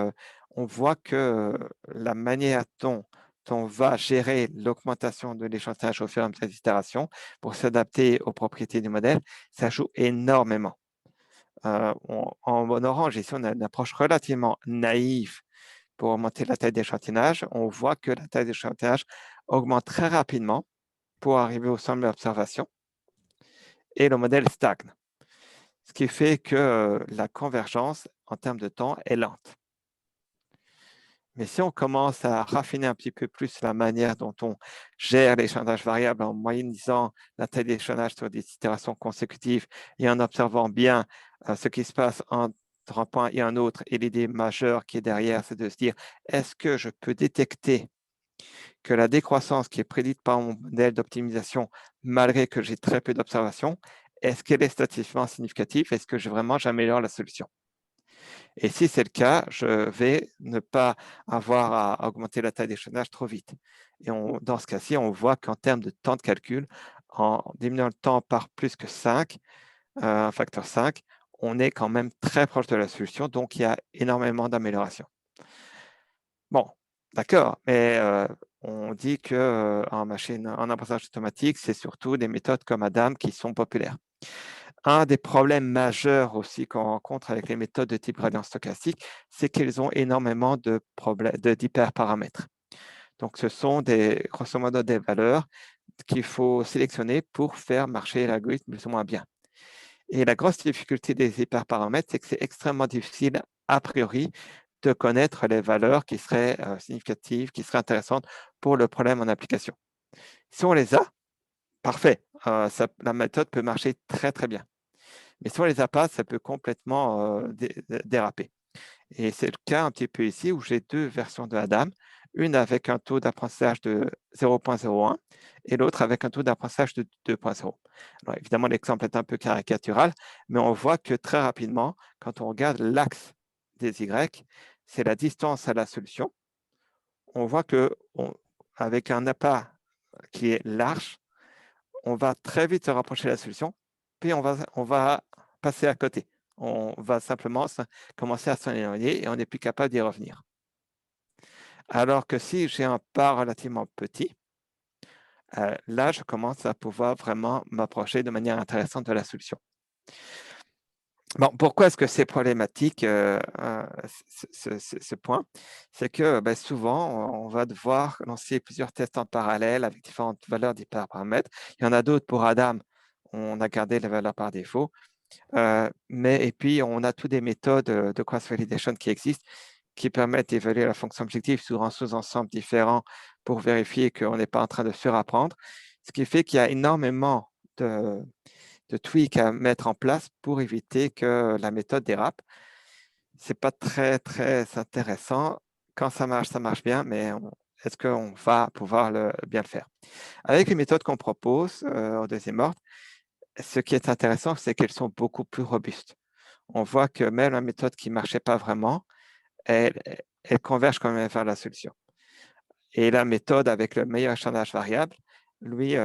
on voit que la manière dont on va gérer l'augmentation de l'échantillonnage au fur et à mesure des itérations pour s'adapter aux propriétés du modèle, ça joue énormément. En orange, ici, on a une approche relativement naïve pour augmenter la taille d'échantillonnage. On voit que la taille d'échantillonnage augmente très rapidement pour arriver au centre d'observation et le modèle stagne. Ce qui fait que la convergence en termes de temps est lente. Mais si on commence à raffiner un petit peu plus la manière dont on gère l'échantillonnage variable en moyennisant la taille d'échantillonnage sur des itérations consécutives et en observant bien ce qui se passe entre un point et un autre, et l'idée majeure qui est derrière, c'est de se dire, est-ce que je peux détecter que la décroissance qui est prédite par mon modèle d'optimisation, malgré que j'ai très peu d'observations, est-ce qu'elle est statistiquement significative? Est-ce que j'améliore la solution? Et si c'est le cas, je vais ne pas avoir à augmenter la taille d'échantillonnage trop vite. Et dans ce cas-ci, on voit qu'en termes de temps de calcul, en diminuant le temps par plus que 5, un facteur 5, on est quand même très proche de la solution, donc il y a énormément d'améliorations. Bon, d'accord, mais on dit qu'en apprentissage automatique, c'est surtout des méthodes comme Adam qui sont populaires. Un des problèmes majeurs aussi qu'on rencontre avec les méthodes de type gradient stochastique, c'est qu'elles ont énormément d'hyperparamètres. Donc, ce sont grosso modo des valeurs qu'il faut sélectionner pour faire marcher l'algorithme plus ou moins bien. Et la grosse difficulté des hyperparamètres, c'est que c'est extrêmement difficile, a priori, de connaître les valeurs qui seraient significatives, qui seraient intéressantes pour le problème en application. Si on les a, parfait, la méthode peut marcher très, très bien. Mais si on ne les a pas, ça peut complètement déraper. Et c'est le cas un petit peu ici où j'ai deux versions de Adam, une avec un taux d'apprentissage de 0,01 et l'autre avec un taux d'apprentissage de 2,0. Alors évidemment, l'exemple est un peu caricatural, mais on voit que très rapidement, quand on regarde l'axe des Y, c'est la distance à la solution. On voit qu'avec un appât qui est large, on va très vite se rapprocher de la solution, puis on va passer à côté. On va simplement commencer à s'en éloigner et on n'est plus capable d'y revenir. Alors que si j'ai un pas relativement petit, là, je commence à pouvoir vraiment m'approcher de manière intéressante de la solution. Bon, pourquoi est-ce que c'est problématique ce point? C'est que souvent, on va devoir lancer plusieurs tests en parallèle avec différentes valeurs d'hyperparamètres. Il y en a d'autres pour Adam, on a gardé les valeurs par défaut. Et puis, on a toutes des méthodes de cross-validation qui existent qui permettent d'évaluer la fonction objective sur un sous-ensemble différent pour vérifier qu'on n'est pas en train de surapprendre. Ce qui fait qu'il y a énormément de tweaks à mettre en place pour éviter que la méthode dérape. Ce n'est pas très, très intéressant. Quand ça marche bien, mais est-ce qu'on va pouvoir bien le faire? Avec les méthodes qu'on propose au deuxième ordre, ce qui est intéressant, c'est qu'elles sont beaucoup plus robustes. On voit que même la méthode qui ne marchait pas vraiment, elle converge quand même vers la solution. Et la méthode avec le meilleur échantillonnage variable, lui,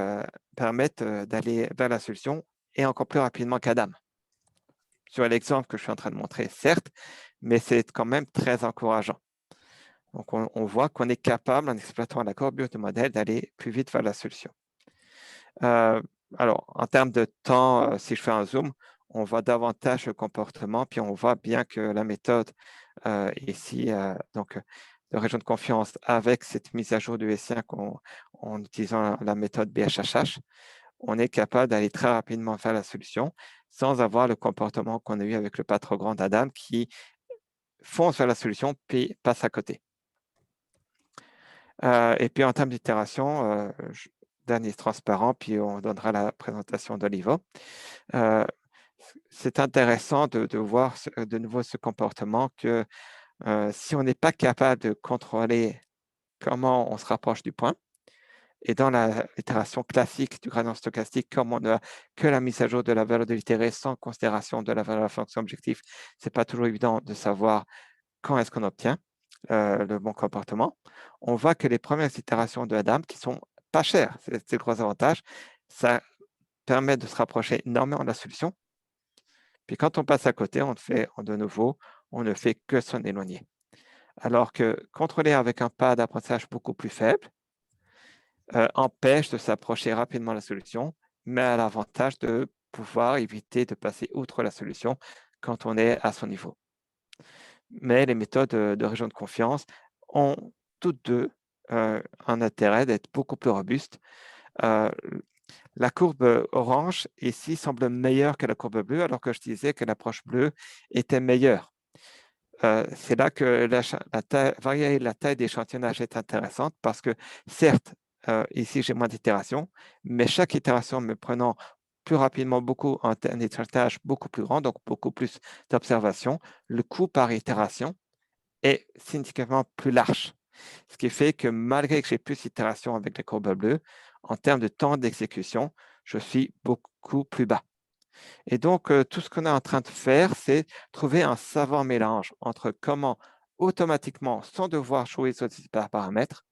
permet d'aller vers la solution et encore plus rapidement qu'Adam. Sur l'exemple que je suis en train de montrer, certes, mais c'est quand même très encourageant. Donc, on voit qu'on est capable, en exploitant la courbure du modèle, d'aller plus vite vers la solution. Alors, en termes de temps, si je fais un zoom, on voit davantage le comportement, puis on voit bien que la méthode ici, donc de région de confiance avec cette mise à jour du S5 en utilisant la méthode BHHH, on est capable d'aller très rapidement vers la solution sans avoir le comportement qu'on a eu avec le pas trop grand d'Adam qui fonce vers la solution puis passe à côté. Et puis en termes d'itération, dernier transparent, puis on donnera la présentation d'Olivo. C'est intéressant de voir de nouveau ce comportement que si on n'est pas capable de contrôler comment on se rapproche du point, et dans l'itération classique du gradient stochastique, comme on n'a que la mise à jour de la valeur de l'itéré sans considération de la valeur de la fonction objectif, ce n'est pas toujours évident de savoir quand est-ce qu'on obtient le bon comportement. On voit que les premières itérations de Adam, qui sont pas chères, c'est le gros avantage, ça permet de se rapprocher énormément de la solution. Puis quand on passe à côté, de nouveau, on ne fait que s'en éloigner. Alors que contrôler avec un pas d'apprentissage beaucoup plus faible empêche de s'approcher rapidement de la solution, mais a l'avantage de pouvoir éviter de passer outre la solution quand on est à son niveau. Mais les méthodes de région de confiance ont toutes deux un intérêt d'être beaucoup plus robustes. La courbe orange ici semble meilleure que la courbe bleue, alors que je disais que l'approche bleue était meilleure. C'est là que varier la taille d'échantillonnage est intéressante parce que certes, ici j'ai moins d'itérations, mais chaque itération me prenant plus rapidement un échantillonnage beaucoup plus grand, donc beaucoup plus d'observations, le coût par itération est significativement plus large. Ce qui fait que malgré que j'ai plus d'itérations avec les courbes bleues, en termes de temps d'exécution, je suis beaucoup plus bas. Et donc, tout ce qu'on est en train de faire, c'est trouver un savant mélange entre comment automatiquement, sans devoir jouer sur ces paramètres,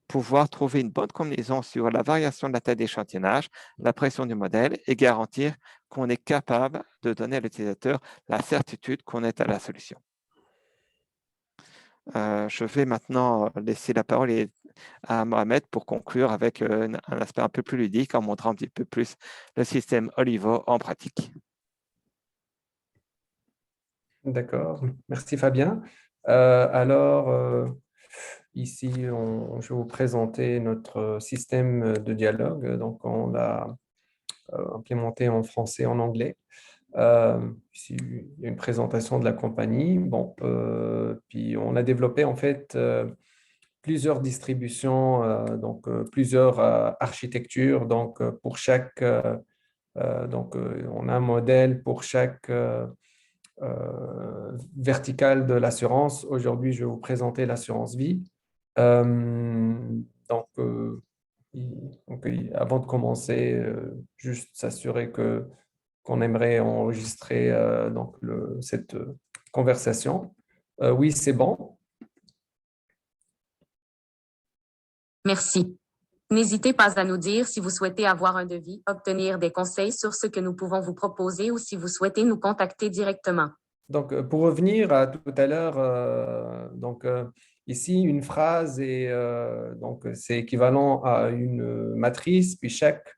pouvoir trouver une bonne combinaison sur la variation de la taille d'échantillonnage, la pression du modèle et garantir qu'on est capable de donner à l'utilisateur la certitude qu'on est à la solution. Je vais maintenant laisser la parole à Mohamed pour conclure avec un aspect un peu plus ludique en montrant un petit peu plus le système Olivo en pratique. D'accord, merci Fabien. Ici, je vais vous présenter notre système de dialogue. Donc, on l'a implémenté en français et en anglais. Ici, il y a une présentation de la compagnie. Bon, puis on a développé en fait plusieurs distributions, plusieurs architectures. Donc, pour chaque, on a un modèle pour chaque verticale de l'assurance. Aujourd'hui, je vais vous présenter l'assurance vie. Donc, avant de commencer, juste s'assurer qu'on aimerait enregistrer cette conversation. Oui, c'est bon. Merci. N'hésitez pas à nous dire si vous souhaitez avoir un devis, obtenir des conseils sur ce que nous pouvons vous proposer ou si vous souhaitez nous contacter directement. Donc, pour revenir à tout à l'heure, ici, une phrase c'est équivalent à une matrice, puis chaque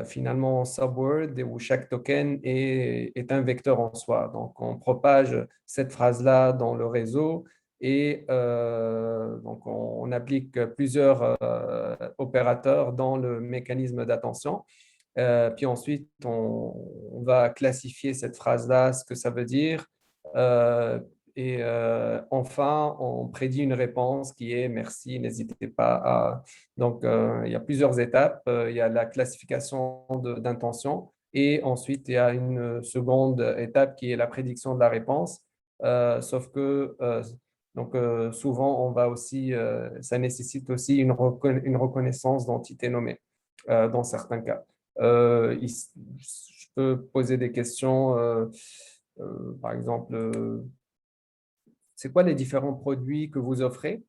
finalement subword ou chaque token est un vecteur en soi. Donc, on propage cette phrase-là dans le réseau et donc on applique plusieurs opérateurs dans le mécanisme d'attention. Puis ensuite, on on va classifier cette phrase-là, ce que ça veut dire. Enfin, on prédit une réponse qui est merci, n'hésitez pas à… Donc, il y a plusieurs étapes. Il y a la classification d'intention et ensuite, il y a une seconde étape qui est la prédiction de la réponse. Sauf que souvent, on va aussi, ça nécessite aussi une reconnaissance d'entité nommée dans certains cas. Je peux poser des questions, par exemple, c'est quoi les différents produits que vous offrez?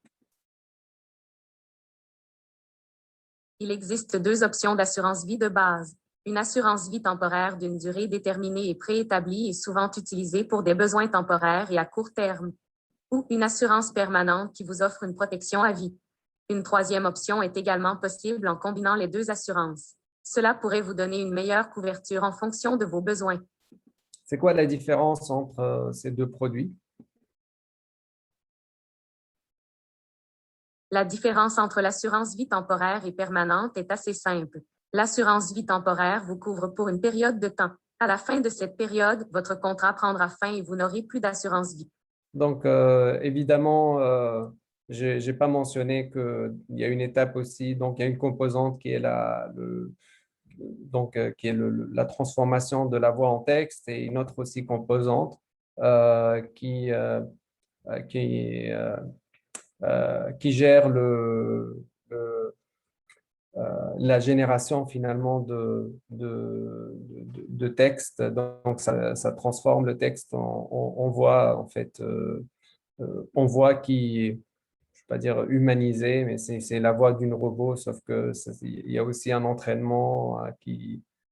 Il existe deux options d'assurance vie de base. Une assurance vie temporaire d'une durée déterminée et préétablie est souvent utilisée pour des besoins temporaires et à court terme. Ou une assurance permanente qui vous offre une protection à vie. Une troisième option est également possible en combinant les deux assurances. Cela pourrait vous donner une meilleure couverture en fonction de vos besoins. C'est quoi la différence entre ces deux produits? La différence entre l'assurance vie temporaire et permanente est assez simple. L'assurance vie temporaire vous couvre pour une période de temps. À la fin de cette période, votre contrat prendra fin et vous n'aurez plus d'assurance vie. Donc, évidemment, je n'ai pas mentionné qu'il y a une étape aussi, donc il y a une composante qui est la transformation de la voix en texte et une autre aussi composante qui gère la génération finalement de texte. Donc, ça transforme le texte en voix, en fait, en voix qui, je ne vais pas dire humanisée, mais c'est la voix d'une robot, sauf que il y a aussi un entraînement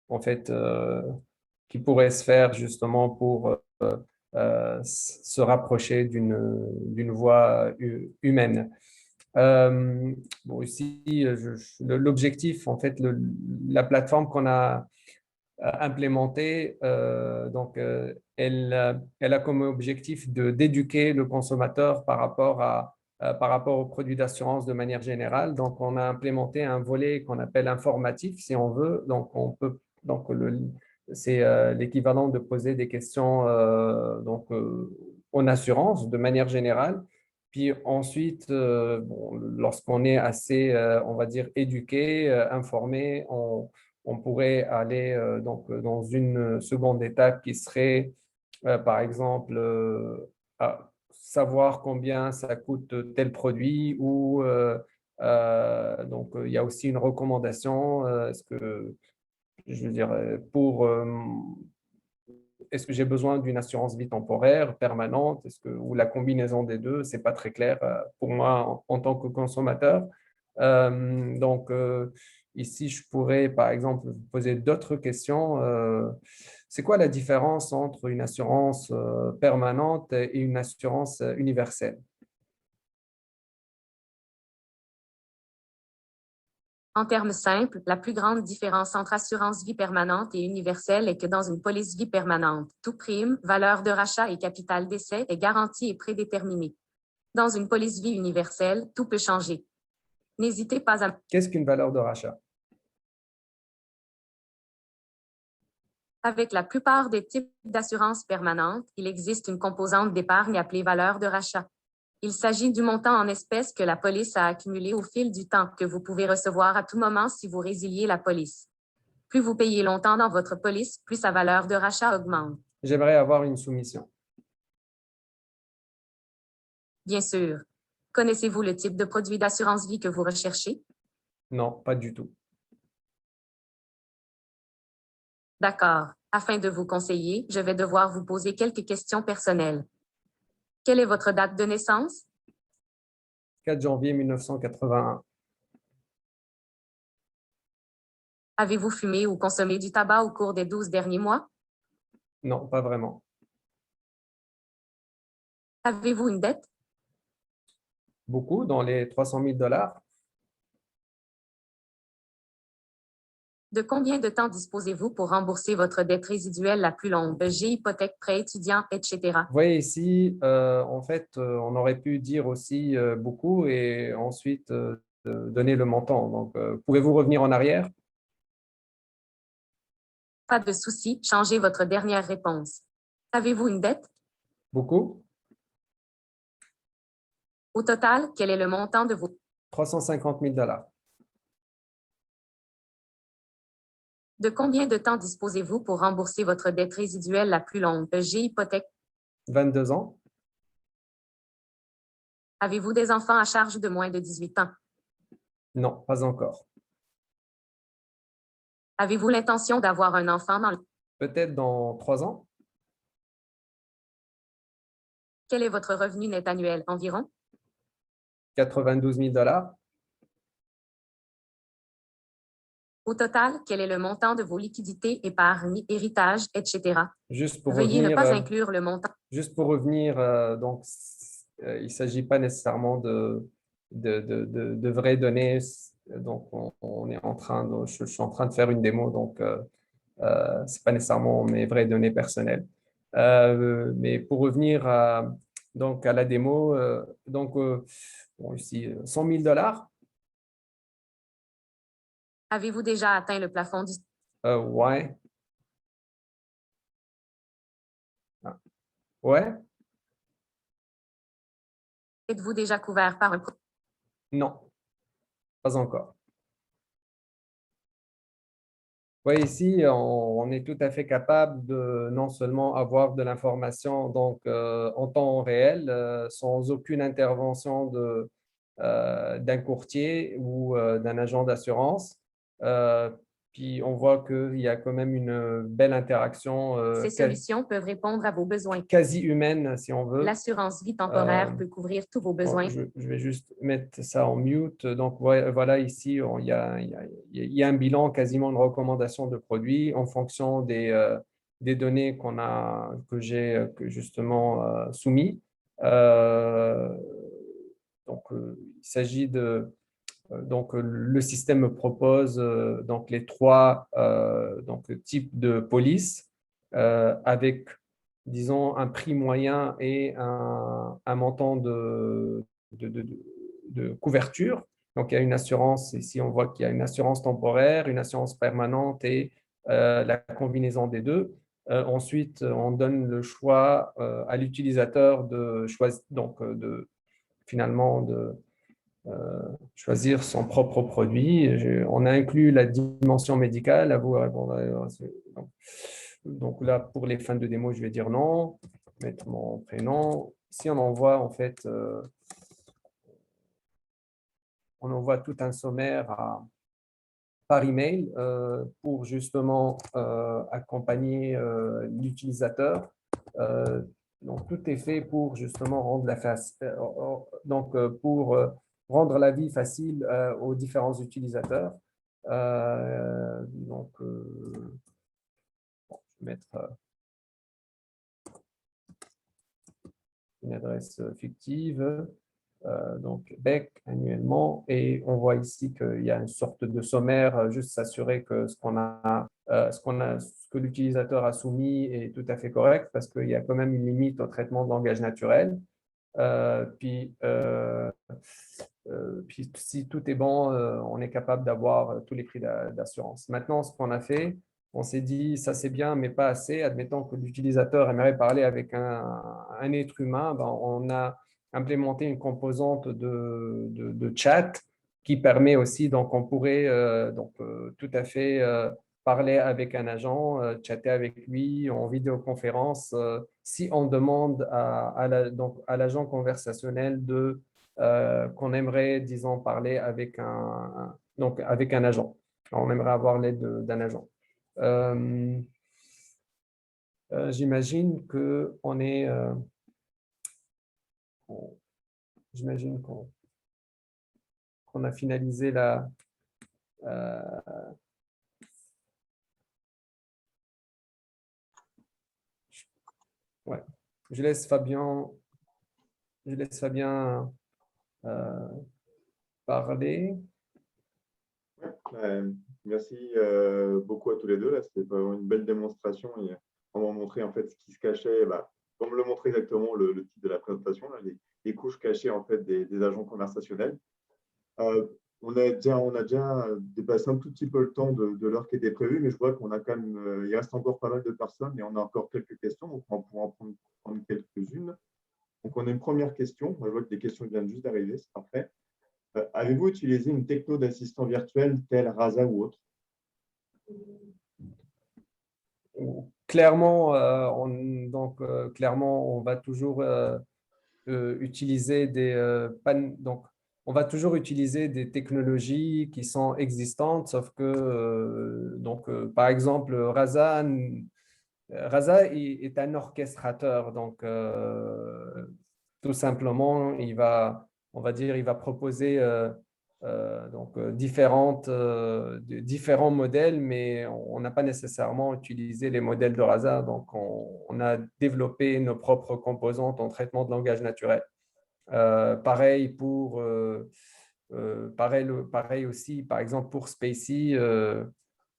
en fait, qui pourrait se faire justement pour se rapprocher d'une voix humaine. Bon, ici, l'objectif, en fait, la plateforme qu'on a implémentée, elle a comme objectif d'éduquer le consommateur par rapport aux produits d'assurance de manière générale. Donc, on a implémenté un volet qu'on appelle informatif, si on veut. Donc, c'est l'équivalent de poser des questions en assurance de manière générale. Puis ensuite, lorsqu'on est assez, on va dire, éduqué, informé, on pourrait aller dans une seconde étape qui serait, par exemple, à savoir combien ça coûte tel produit ou il y a aussi une recommandation. Est-ce que, je veux dire, est-ce que j'ai besoin d'une assurance vie temporaire, permanente, ou la combinaison des deux? Ce n'est pas très clair pour moi en tant que consommateur. Ici, je pourrais, par exemple, vous poser d'autres questions. C'est quoi la différence entre une assurance permanente et une assurance universelle? En termes simples, la plus grande différence entre assurance vie permanente et universelle est que dans une police vie permanente, tout prime, valeur de rachat et capital d'essai est garanti et prédéterminé. Dans une police vie universelle, tout peut changer. N'hésitez pas à… Qu'est-ce qu'une valeur de rachat? Avec la plupart des types d'assurance permanente, il existe une composante d'épargne appelée valeur de rachat. Il s'agit du montant en espèces que la police a accumulé au fil du temps, que vous pouvez recevoir à tout moment si vous résiliez la police. Plus vous payez longtemps dans votre police, plus sa valeur de rachat augmente. J'aimerais avoir une soumission. Bien sûr. Connaissez-vous le type de produit d'assurance vie que vous recherchez? Non, pas du tout. D'accord. Afin de vous conseiller, je vais devoir vous poser quelques questions personnelles. Quelle est votre date de naissance? 4 janvier 1981. Avez-vous fumé ou consommé du tabac au cours des 12 derniers mois? Non, pas vraiment. Avez-vous une dette? Beaucoup, dans les 300 000 $. De combien de temps disposez-vous pour rembourser votre dette résiduelle la plus longue? J'ai hypothèque, prêt étudiant, etc. Vous voyez ici, en fait, on aurait pu dire aussi beaucoup et ensuite donner le montant. Donc, pouvez-vous revenir en arrière? Pas de souci, changez votre dernière réponse. Avez-vous une dette? Beaucoup. Au total, quel est le montant de vos... 350 000 $. De combien de temps disposez-vous pour rembourser votre dette résiduelle la plus longue? J'ai hypothèque. 22 ans. Avez-vous des enfants à charge de moins de 18 ans? Non, pas encore. Avez-vous l'intention d'avoir un enfant dans le... Peut-être dans 3 ans. Quel est votre revenu net annuel environ? 92 000 $. Au total, quel est le montant de vos liquidités, épargne, héritage, etc.? Juste pour Veuillez ne revenir, pas inclure le montant. juste pour revenir, donc, il ne s'agit pas nécessairement de vraies données. Donc, on est en train de, je suis en train de faire une démo, donc ce n'est pas nécessairement mes vraies données personnelles. Mais pour revenir donc à la démo, bon, ici, 100 000 $. Avez-vous déjà atteint le plafond du... Ouais. Ah. Ouais. Êtes-vous déjà couvert par un... Non, pas encore. Oui, ici, on est tout à fait capable de non seulement avoir de l'information donc, en temps réel, sans aucune intervention d'un courtier ou d'un agent d'assurance. Puis, on voit qu'il y a quand même une belle interaction Ces solutions peuvent répondre à vos besoins. quasi humaine, si on veut. L'assurance vie temporaire peut couvrir tous vos besoins. Bon, je vais juste mettre ça en mute. Donc, voilà, ici, il y a un bilan, quasiment une recommandation de produits en fonction des données que j'ai justement soumis. Donc, il s'agit de… Donc, le système me propose donc, les 3 donc, types de police avec disons, un prix moyen et un montant de couverture. Donc, il y a une assurance, ici on voit qu'il y a une assurance temporaire, une assurance permanente et la combinaison des deux. Ensuite, on donne le choix à l'utilisateur de choisir, donc finalement de choisir son propre produit. On a inclus la dimension médicale. À vous de répondre. Donc là, pour les fins de démo, je vais dire non, mettre mon prénom. Si on envoie, en fait, on envoie tout un sommaire par email pour justement accompagner l'utilisateur. Donc, tout est fait pour justement rendre rendre la vie facile aux différents utilisateurs. Donc, je vais mettre une adresse fictive, donc BEC annuellement, et on voit ici qu'il y a une sorte de sommaire, juste s'assurer que ce que l'utilisateur a soumis est tout à fait correct, parce qu'il y a quand même une limite au traitement de langage naturel. Puis, si tout est bon, on est capable d'avoir tous les prix d'assurance. Maintenant, ce qu'on a fait, on s'est dit, ça c'est bien, mais pas assez. Admettons que l'utilisateur aimerait parler avec un être humain, ben, on a implémenté une composante de chat qui permet aussi, donc on pourrait tout à fait parler avec un agent, chatter avec lui en vidéoconférence, si on demande à l'agent conversationnel qu'on aimerait, disons, parler avec avec un agent. On aimerait avoir l'aide d'un agent. J'imagine qu'on est… j'imagine qu'on a finalisé la… ouais. Je laisse Fabien parler. Merci beaucoup à tous les deux. Là, c'était vraiment une belle démonstration. On m'a montré en fait ce qui se cachait. On me le montrait exactement le titre de la présentation, là, les couches cachées en fait des agents conversationnels. on a déjà dépassé un tout petit peu le temps de l'heure qui était prévue, mais je vois qu'on a quand même, il reste encore pas mal de personnes et on a encore quelques questions, donc on pourra prendre quelques-unes. Donc, on a une première question. Je vois que des questions viennent juste d'arriver, c'est parfait. Avez-vous utilisé une techno d'assistant virtuel telle Rasa ou autre? Clairement, clairement, on va toujours utiliser donc, on va toujours utiliser des technologies qui sont existantes, sauf que, par exemple, Rasa est un orchestrateur, donc tout simplement, on va dire, il va proposer différents modèles, mais on n'a pas nécessairement utilisé les modèles de Rasa, donc on a développé nos propres composantes en traitement de langage naturel. Pareil pareil aussi, par exemple pour Spacey.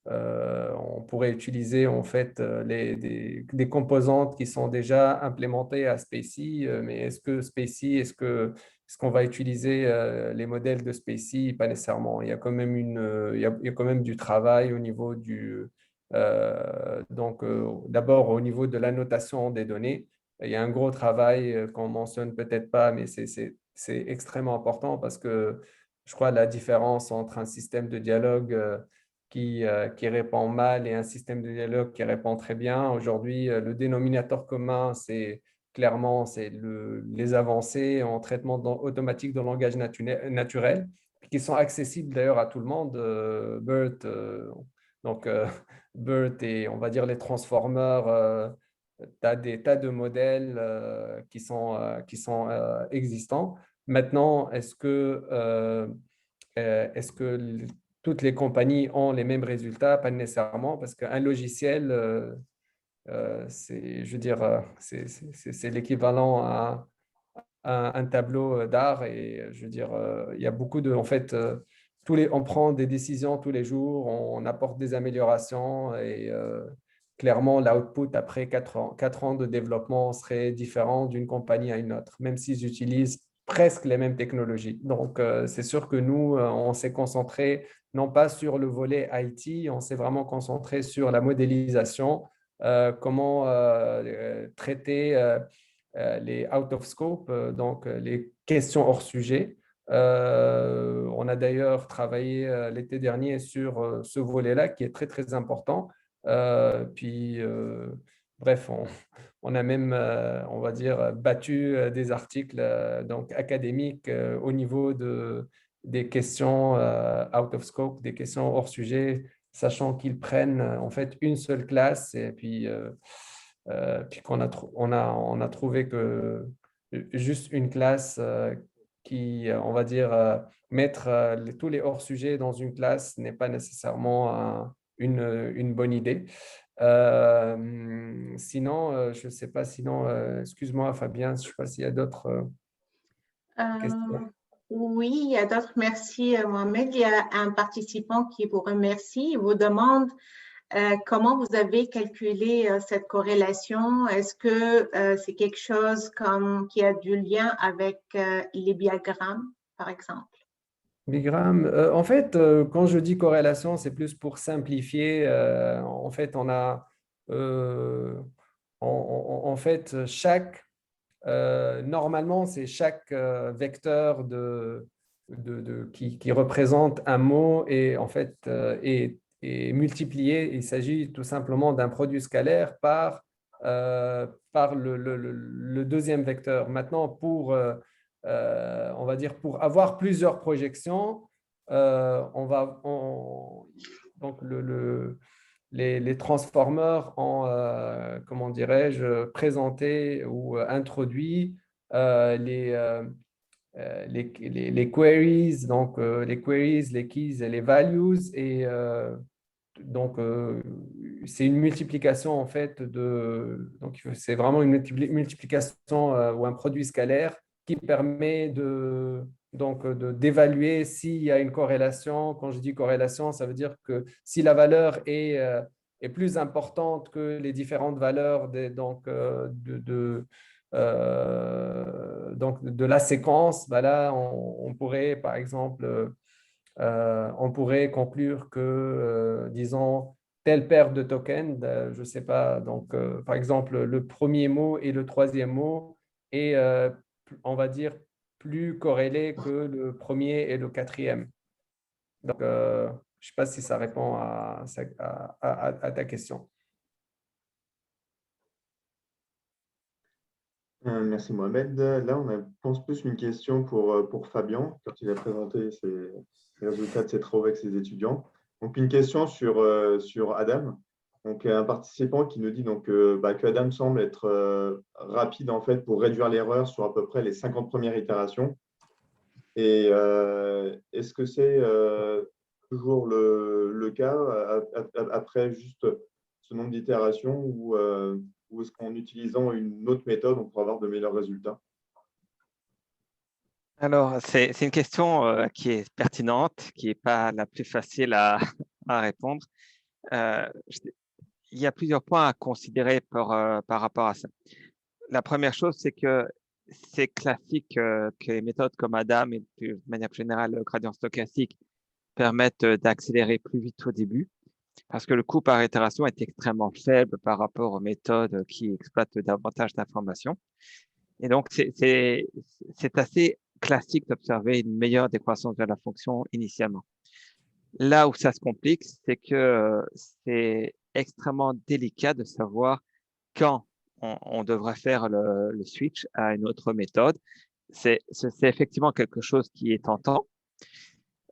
On pourrait utiliser en fait des composantes qui sont déjà implémentées à Spacey, mais est-ce qu'on va utiliser les modèles de Spacey? Pas nécessairement. Il y a quand même il y a quand même du travail au niveau d'abord au niveau de l'annotation des données. Il y a un gros travail qu'on mentionne peut-être pas, mais c'est extrêmement important parce que je crois la différence entre un système de dialogue qui répond mal et un système de dialogue qui répond très bien. Aujourd'hui, le dénominateur commun, c'est les avancées en traitement automatique de langage naturel, qui sont accessibles d'ailleurs à tout le monde. BERT, donc BERT et on va dire les transformers, tu as des tas de modèles qui sont existants. Maintenant, est-ce que toutes les compagnies ont les mêmes résultats? Pas nécessairement, parce qu'un logiciel, je veux dire, c'est l'équivalent à un tableau d'art. Et je veux dire, il y a beaucoup en fait, on prend des décisions tous les jours, on apporte des améliorations et clairement, l'output après 4 ans de développement serait différent d'une compagnie à une autre, même s'ils utilisent presque les mêmes technologies. Donc, c'est sûr que nous, on s'est concentré non pas sur le volet IT, on s'est vraiment concentré sur la modélisation, comment traiter les out of scope, donc les questions hors sujet. On a d'ailleurs travaillé l'été dernier sur ce volet-là qui est très, très important. Puis, bref, on a même, on va dire, battu des articles donc académiques au niveau des questions out of scope, des questions hors sujet, sachant qu'ils prennent en fait une seule classe et puis on a trouvé que juste une classe on va dire, mettre tous les hors-sujets dans une classe n'est pas nécessairement une bonne idée. Sinon, je ne sais pas, sinon, excuse-moi Fabien, je ne sais pas s'il y a d'autres questions. Oui, il y a d'autres. Merci, Mohamed. Il y a un participant qui vous remercie. Il vous demande comment vous avez calculé cette corrélation. Est-ce que c'est quelque chose qui a du lien avec les diagrammes, par exemple? Bigram, en fait, quand je dis corrélation, c'est plus pour simplifier. En fait, on a en fait normalement, c'est chaque vecteur qui représente un mot et en fait est multiplié. Il s'agit tout simplement d'un produit scalaire par le deuxième vecteur. Maintenant, on va dire pour avoir plusieurs projections, donc les transformers ont, comment dirais-je, présenté ou introduit les queries, donc les queries, les keys et les values. Et donc, c'est une multiplication en fait donc c'est vraiment une multiplication ou un produit scalaire qui permet d'évaluer s'il y a une corrélation. Quand je dis corrélation, ça veut dire que si la valeur est plus importante que les différentes valeurs donc de la séquence, ben là, on pourrait par exemple on pourrait conclure que, disons, telle paire de tokens, je ne sais pas, donc par exemple, le premier mot et le troisième mot est, on va dire, plus corrélé que le premier et le quatrième. Donc, je ne sais pas si ça répond à ta question. Merci Mohamed. Là, on a, je pense, plus une question pour Fabien, quand il a présenté les résultats de ses travaux avec ses étudiants. Donc, une question sur Adam. Donc, un participant qui nous dit donc, que Adam semble être rapide en fait, pour réduire l'erreur sur à peu près les 50 premières itérations. Et est-ce que c'est toujours le cas après juste ce nombre d'itérations ou est-ce qu'en utilisant une autre méthode, on pourra avoir de meilleurs résultats? Alors, c'est une question qui est pertinente, qui n'est pas la plus facile à répondre. Il y a plusieurs points à considérer par rapport à ça. La première chose, c'est que c'est classique que les méthodes comme Adam et de manière générale le gradient stochastique permettent d'accélérer plus vite au début parce que le coût par itération est extrêmement faible par rapport aux méthodes qui exploitent davantage d'informations. Et donc, c'est assez classique d'observer une meilleure décroissance de la fonction initialement. Là où ça se complique, c'est que c'est extrêmement délicat de savoir quand on devrait faire le switch à une autre méthode. C'est effectivement quelque chose qui est tentant.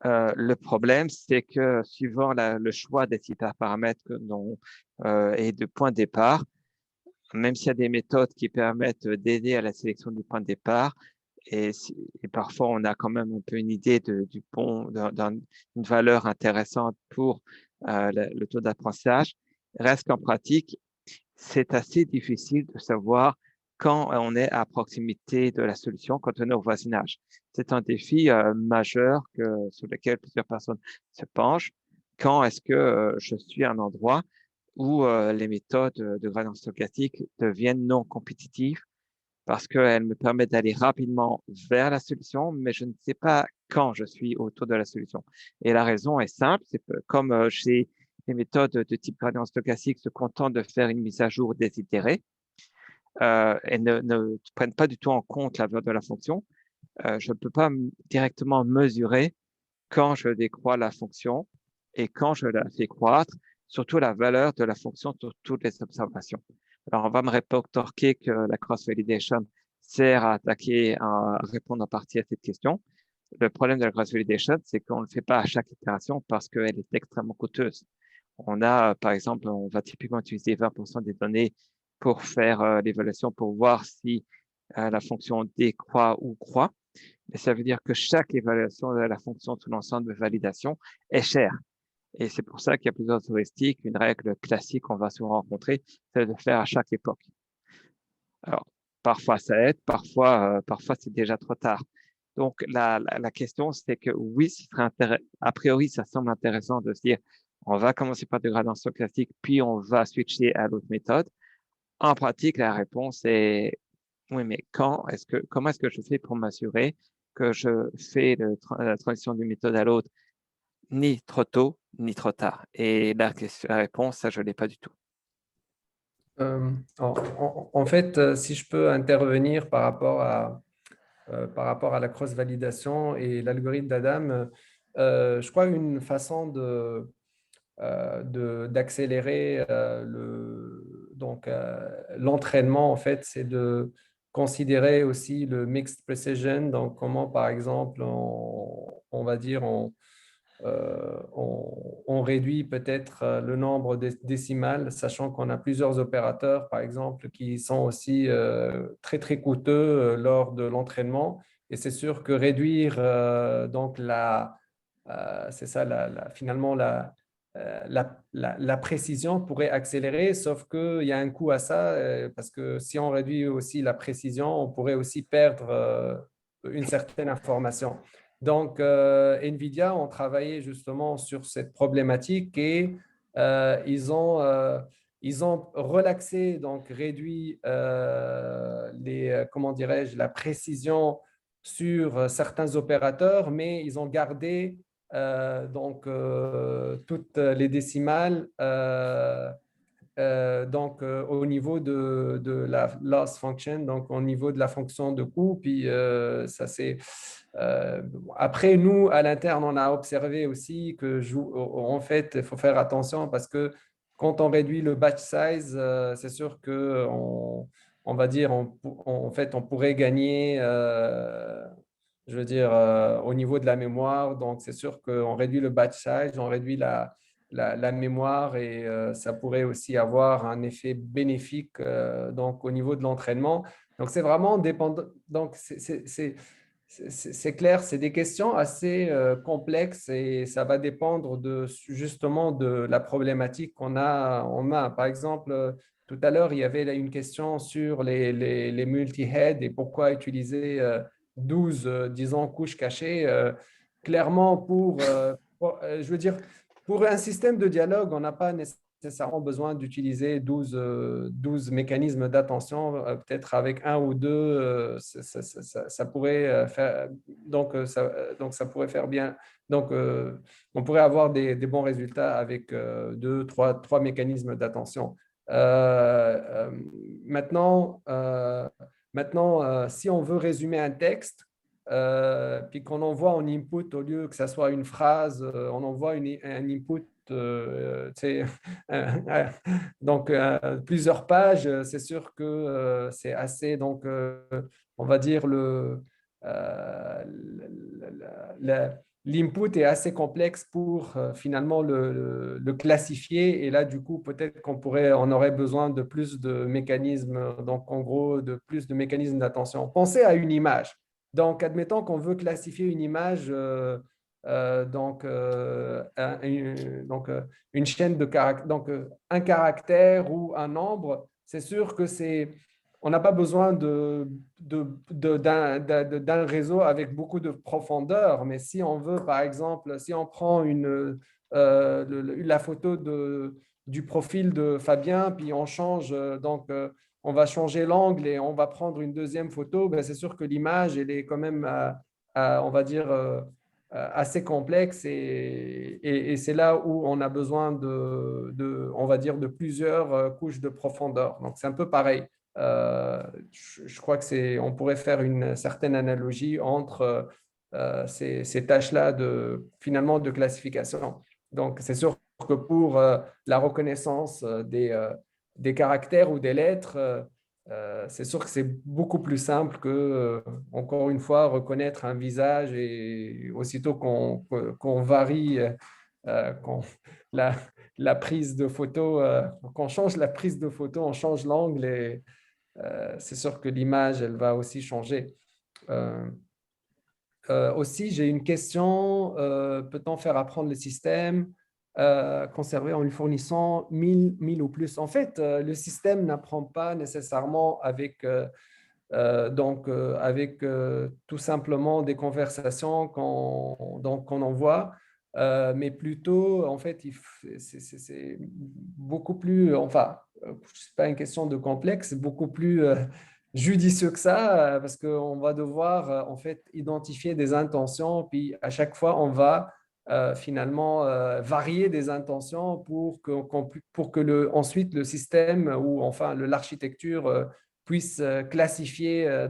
Le problème, c'est que suivant le choix des hyperparamètres et de point de départ, même s'il y a des méthodes qui permettent d'aider à la sélection du point de départ, et parfois on a quand même un peu une idée d'une valeur intéressante pour le taux d'apprentissage, reste qu'en pratique, c'est assez difficile de savoir quand on est à proximité de la solution, quand on est au voisinage. C'est un défi majeur sur lequel plusieurs personnes se penchent. Quand est-ce que je suis à un endroit où les méthodes de gradient stochastique deviennent non compétitives parce qu'elles me permettent d'aller rapidement vers la solution, mais je ne sais pas quand je suis autour de la solution. Et la raison est simple, c'est que comme chez les méthodes de type gradient stochastique se contentent de faire une mise à jour désitérée et ne prennent pas du tout en compte la valeur de la fonction, je ne peux pas directement mesurer quand je décroît la fonction et quand je la fais croître, surtout la valeur de la fonction sur toutes les observations. Alors, on va me rétorquer que la cross-validation sert à répondre en partie à cette question. Le problème de la cross-validation, c'est qu'on ne le fait pas à chaque itération parce qu'elle est extrêmement coûteuse. Par exemple, on va typiquement utiliser 20% des données pour faire l'évaluation pour voir si la fonction décroît ou croît. Mais ça veut dire que chaque évaluation de la fonction sous l'ensemble de validation est chère. Et c'est pour ça qu'il y a plusieurs heuristiques. Une règle classique qu'on va souvent rencontrer, c'est de le faire à chaque époque. Alors, parfois ça aide, parfois c'est déjà trop tard. Donc, la question, c'est que oui, a priori, ça semble intéressant de se dire, on va commencer par des gradients stochastiques, puis on va switcher à l'autre méthode. En pratique, la réponse est oui, mais comment est-ce que je fais pour m'assurer que je fais la transition d'une méthode à l'autre ni trop tôt, ni trop tard? Et la réponse, ça, je ne l'ai pas du tout. En fait, si je peux intervenir par rapport à la cross-validation et l'algorithme d'Adam, je crois une façon d'accélérer l'entraînement, en fait, c'est de considérer aussi le mixed precision. Donc, comment, par exemple, on va dire, on réduit peut-être le nombre décimales, sachant qu'on a plusieurs opérateurs, par exemple, qui sont aussi très, très coûteux lors de l'entraînement. Et c'est sûr que réduire donc c'est ça, finalement, la précision pourrait accélérer, sauf qu'il y a un coût à ça, parce que si on réduit aussi la précision, on pourrait aussi perdre une certaine information. Donc, NVIDIA ont travaillé justement sur cette problématique et ils ont relaxé, donc réduit comment dirais-je, la précision sur certains opérateurs, mais ils ont gardé toutes les décimales au niveau de la loss function, donc au niveau de la fonction de coût. Puis ça c'est après nous à l'interne, on a observé aussi que en fait, il faut faire attention parce que quand on réduit le batch size, c'est sûr que on va dire en fait on pourrait gagner. Je veux dire, au niveau de la mémoire, donc c'est sûr qu'on réduit le batch size, on réduit la mémoire et ça pourrait aussi avoir un effet bénéfique donc au niveau de l'entraînement. Donc c'est vraiment dépendant. Donc c'est clair, c'est des questions assez complexes et ça va dépendre justement de la problématique qu'on a en main. Par exemple, tout à l'heure, il y avait là une question sur les multi-heads et pourquoi utiliser 12, disons, couches cachées. Clairement, je veux dire, pour un système de dialogue, on n'a pas nécessairement besoin d'utiliser 12 mécanismes d'attention. Peut-être avec un ou deux, ça pourrait faire. Donc, ça pourrait faire bien. Donc, on pourrait avoir des bons résultats avec deux, trois mécanismes d'attention. Maintenant, si on veut résumer un texte, puis qu'on envoie en input, au lieu que ça soit une phrase, on envoie un input, donc plusieurs pages, c'est sûr que c'est assez, donc on va dire l'input est assez complexe pour finalement le classifier et là du coup peut-être on aurait besoin de plus de mécanismes, donc en gros de plus de mécanismes d'attention. Pensez à une image. Donc, admettons qu'on veut classifier une image, une chaîne de caractères, donc un caractère ou un nombre, c'est sûr que on n'a pas besoin d'un réseau avec beaucoup de profondeur, mais si on veut, par exemple, si on prend la photo du profil de Fabien, puis on change, on va changer l'angle et on va prendre une deuxième photo, ben, c'est sûr que l'image, elle est quand même, on va dire, assez complexe et c'est là où on a besoin on va dire, de plusieurs couches de profondeur. Donc, c'est un peu pareil. Je crois on pourrait faire une certaine analogie entre ces tâches-là finalement de classification. Donc, c'est sûr que pour la reconnaissance des caractères ou des lettres, c'est sûr que c'est beaucoup plus simple que, encore une fois, reconnaître un visage et aussitôt qu'on varie qu'on- la, la prise de photo, qu'on change la prise de photo, on change l'angle et c'est sûr que l'image, elle va aussi changer. Aussi, j'ai une question. Peut-on faire apprendre le système conservé en lui fournissant 1000 ou plus? En fait, le système n'apprend pas nécessairement avec tout simplement des conversations qu'on envoie, mais plutôt, en fait, c'est beaucoup plus, enfin, ce n'est pas une question de complexe, c'est beaucoup plus judicieux que ça, parce qu'on va devoir, en fait, identifier des intentions, puis à chaque fois, on va finalement varier des intentions pour que ensuite le système ou enfin l'architecture puisse classifier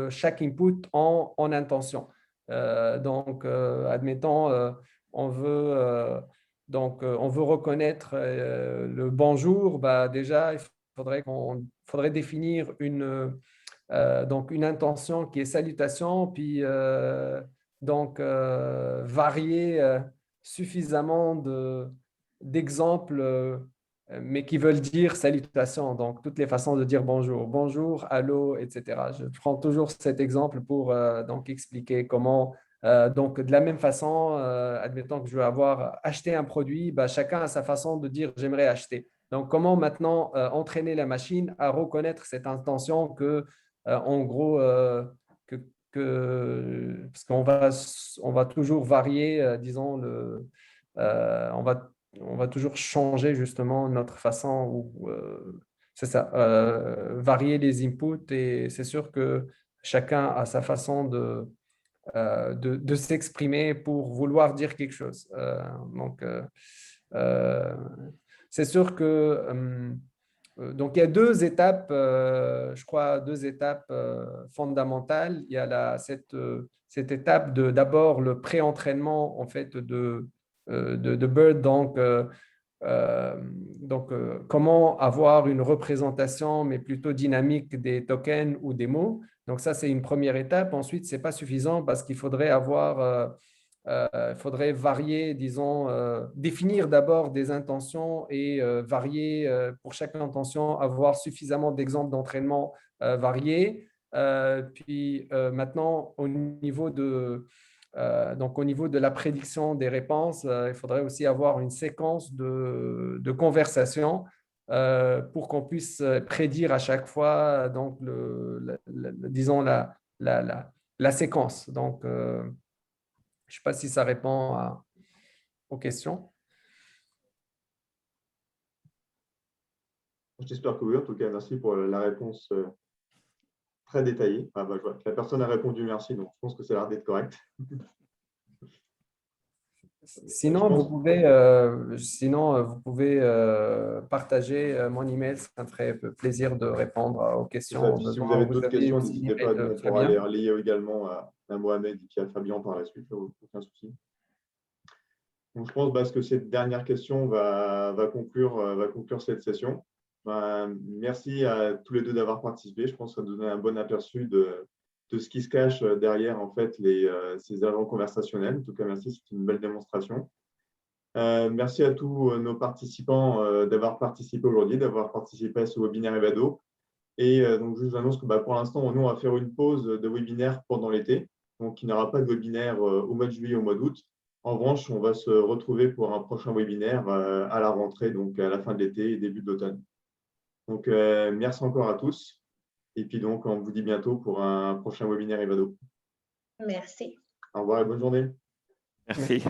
chaque input en intention. Admettons, on veut, on veut reconnaître le bonjour, bah, déjà, il faudrait définir une intention qui est salutation, puis varier suffisamment d'exemples mais qui veulent dire salutations. Donc, toutes les façons de dire bonjour, bonjour, allô, etc. Je prends toujours cet exemple pour donc expliquer comment. Donc, de la même façon, admettons que je veux avoir acheté un produit, bah, chacun a sa façon de dire j'aimerais acheter. Donc, comment maintenant entraîner la machine à reconnaître cette intention en gros, parce on va toujours varier, disons, on va toujours changer justement notre façon c'est ça, varier les inputs et c'est sûr que chacun a sa façon de s'exprimer pour vouloir dire quelque chose. C'est sûr que donc il y a deux étapes, je crois, deux étapes fondamentales. Il y a cette étape de d'abord le pré-entraînement en fait de Bird, comment avoir une représentation, mais plutôt dynamique des tokens ou des mots. Donc, ça, c'est une première étape. Ensuite, ce n'est pas suffisant parce qu'il faudrait faudrait varier, disons, définir d'abord des intentions et varier pour chaque intention, avoir suffisamment d'exemples d'entraînement variés. Puis maintenant, donc, au niveau de la prédiction des réponses, il faudrait aussi avoir une séquence de conversations pour qu'on puisse prédire à chaque fois donc disons la séquence. Donc, je ne sais pas si ça répond aux questions. J'espère que oui. En tout cas, merci pour la réponse très détaillée. Je vois que la personne a répondu merci, donc je pense que ça a l'air d'être correct. Sinon, vous pouvez partager mon email. Ça me ferait plaisir de répondre aux questions. Si vous avez d'autres questions, aussi n'hésitez pas. On pourra Fabien. les lier également à Mohamed et puis à Fabien par la suite. Aucun souci. Donc, je pense que cette dernière question va conclure cette session. Merci à tous les deux d'avoir participé. Je pense que ça nous donne un bon aperçu de ce qui se cache derrière en fait, ces agents conversationnels. En tout cas, merci, c'est une belle démonstration. Merci à tous nos participants d'avoir participé aujourd'hui, d'avoir participé à ce webinaire Evado. Et donc, je vous annonce que pour l'instant, nous, on va faire une pause de webinaire pendant l'été. Donc, il n'y aura pas de webinaire au mois de juillet, au mois d'août. En revanche, on va se retrouver pour un prochain webinaire à la rentrée, donc à la fin de l'été et début d'automne. Donc, merci encore à tous. Et puis, donc, on vous dit bientôt pour un prochain webinaire Evado. Merci. Au revoir et bonne journée. Merci.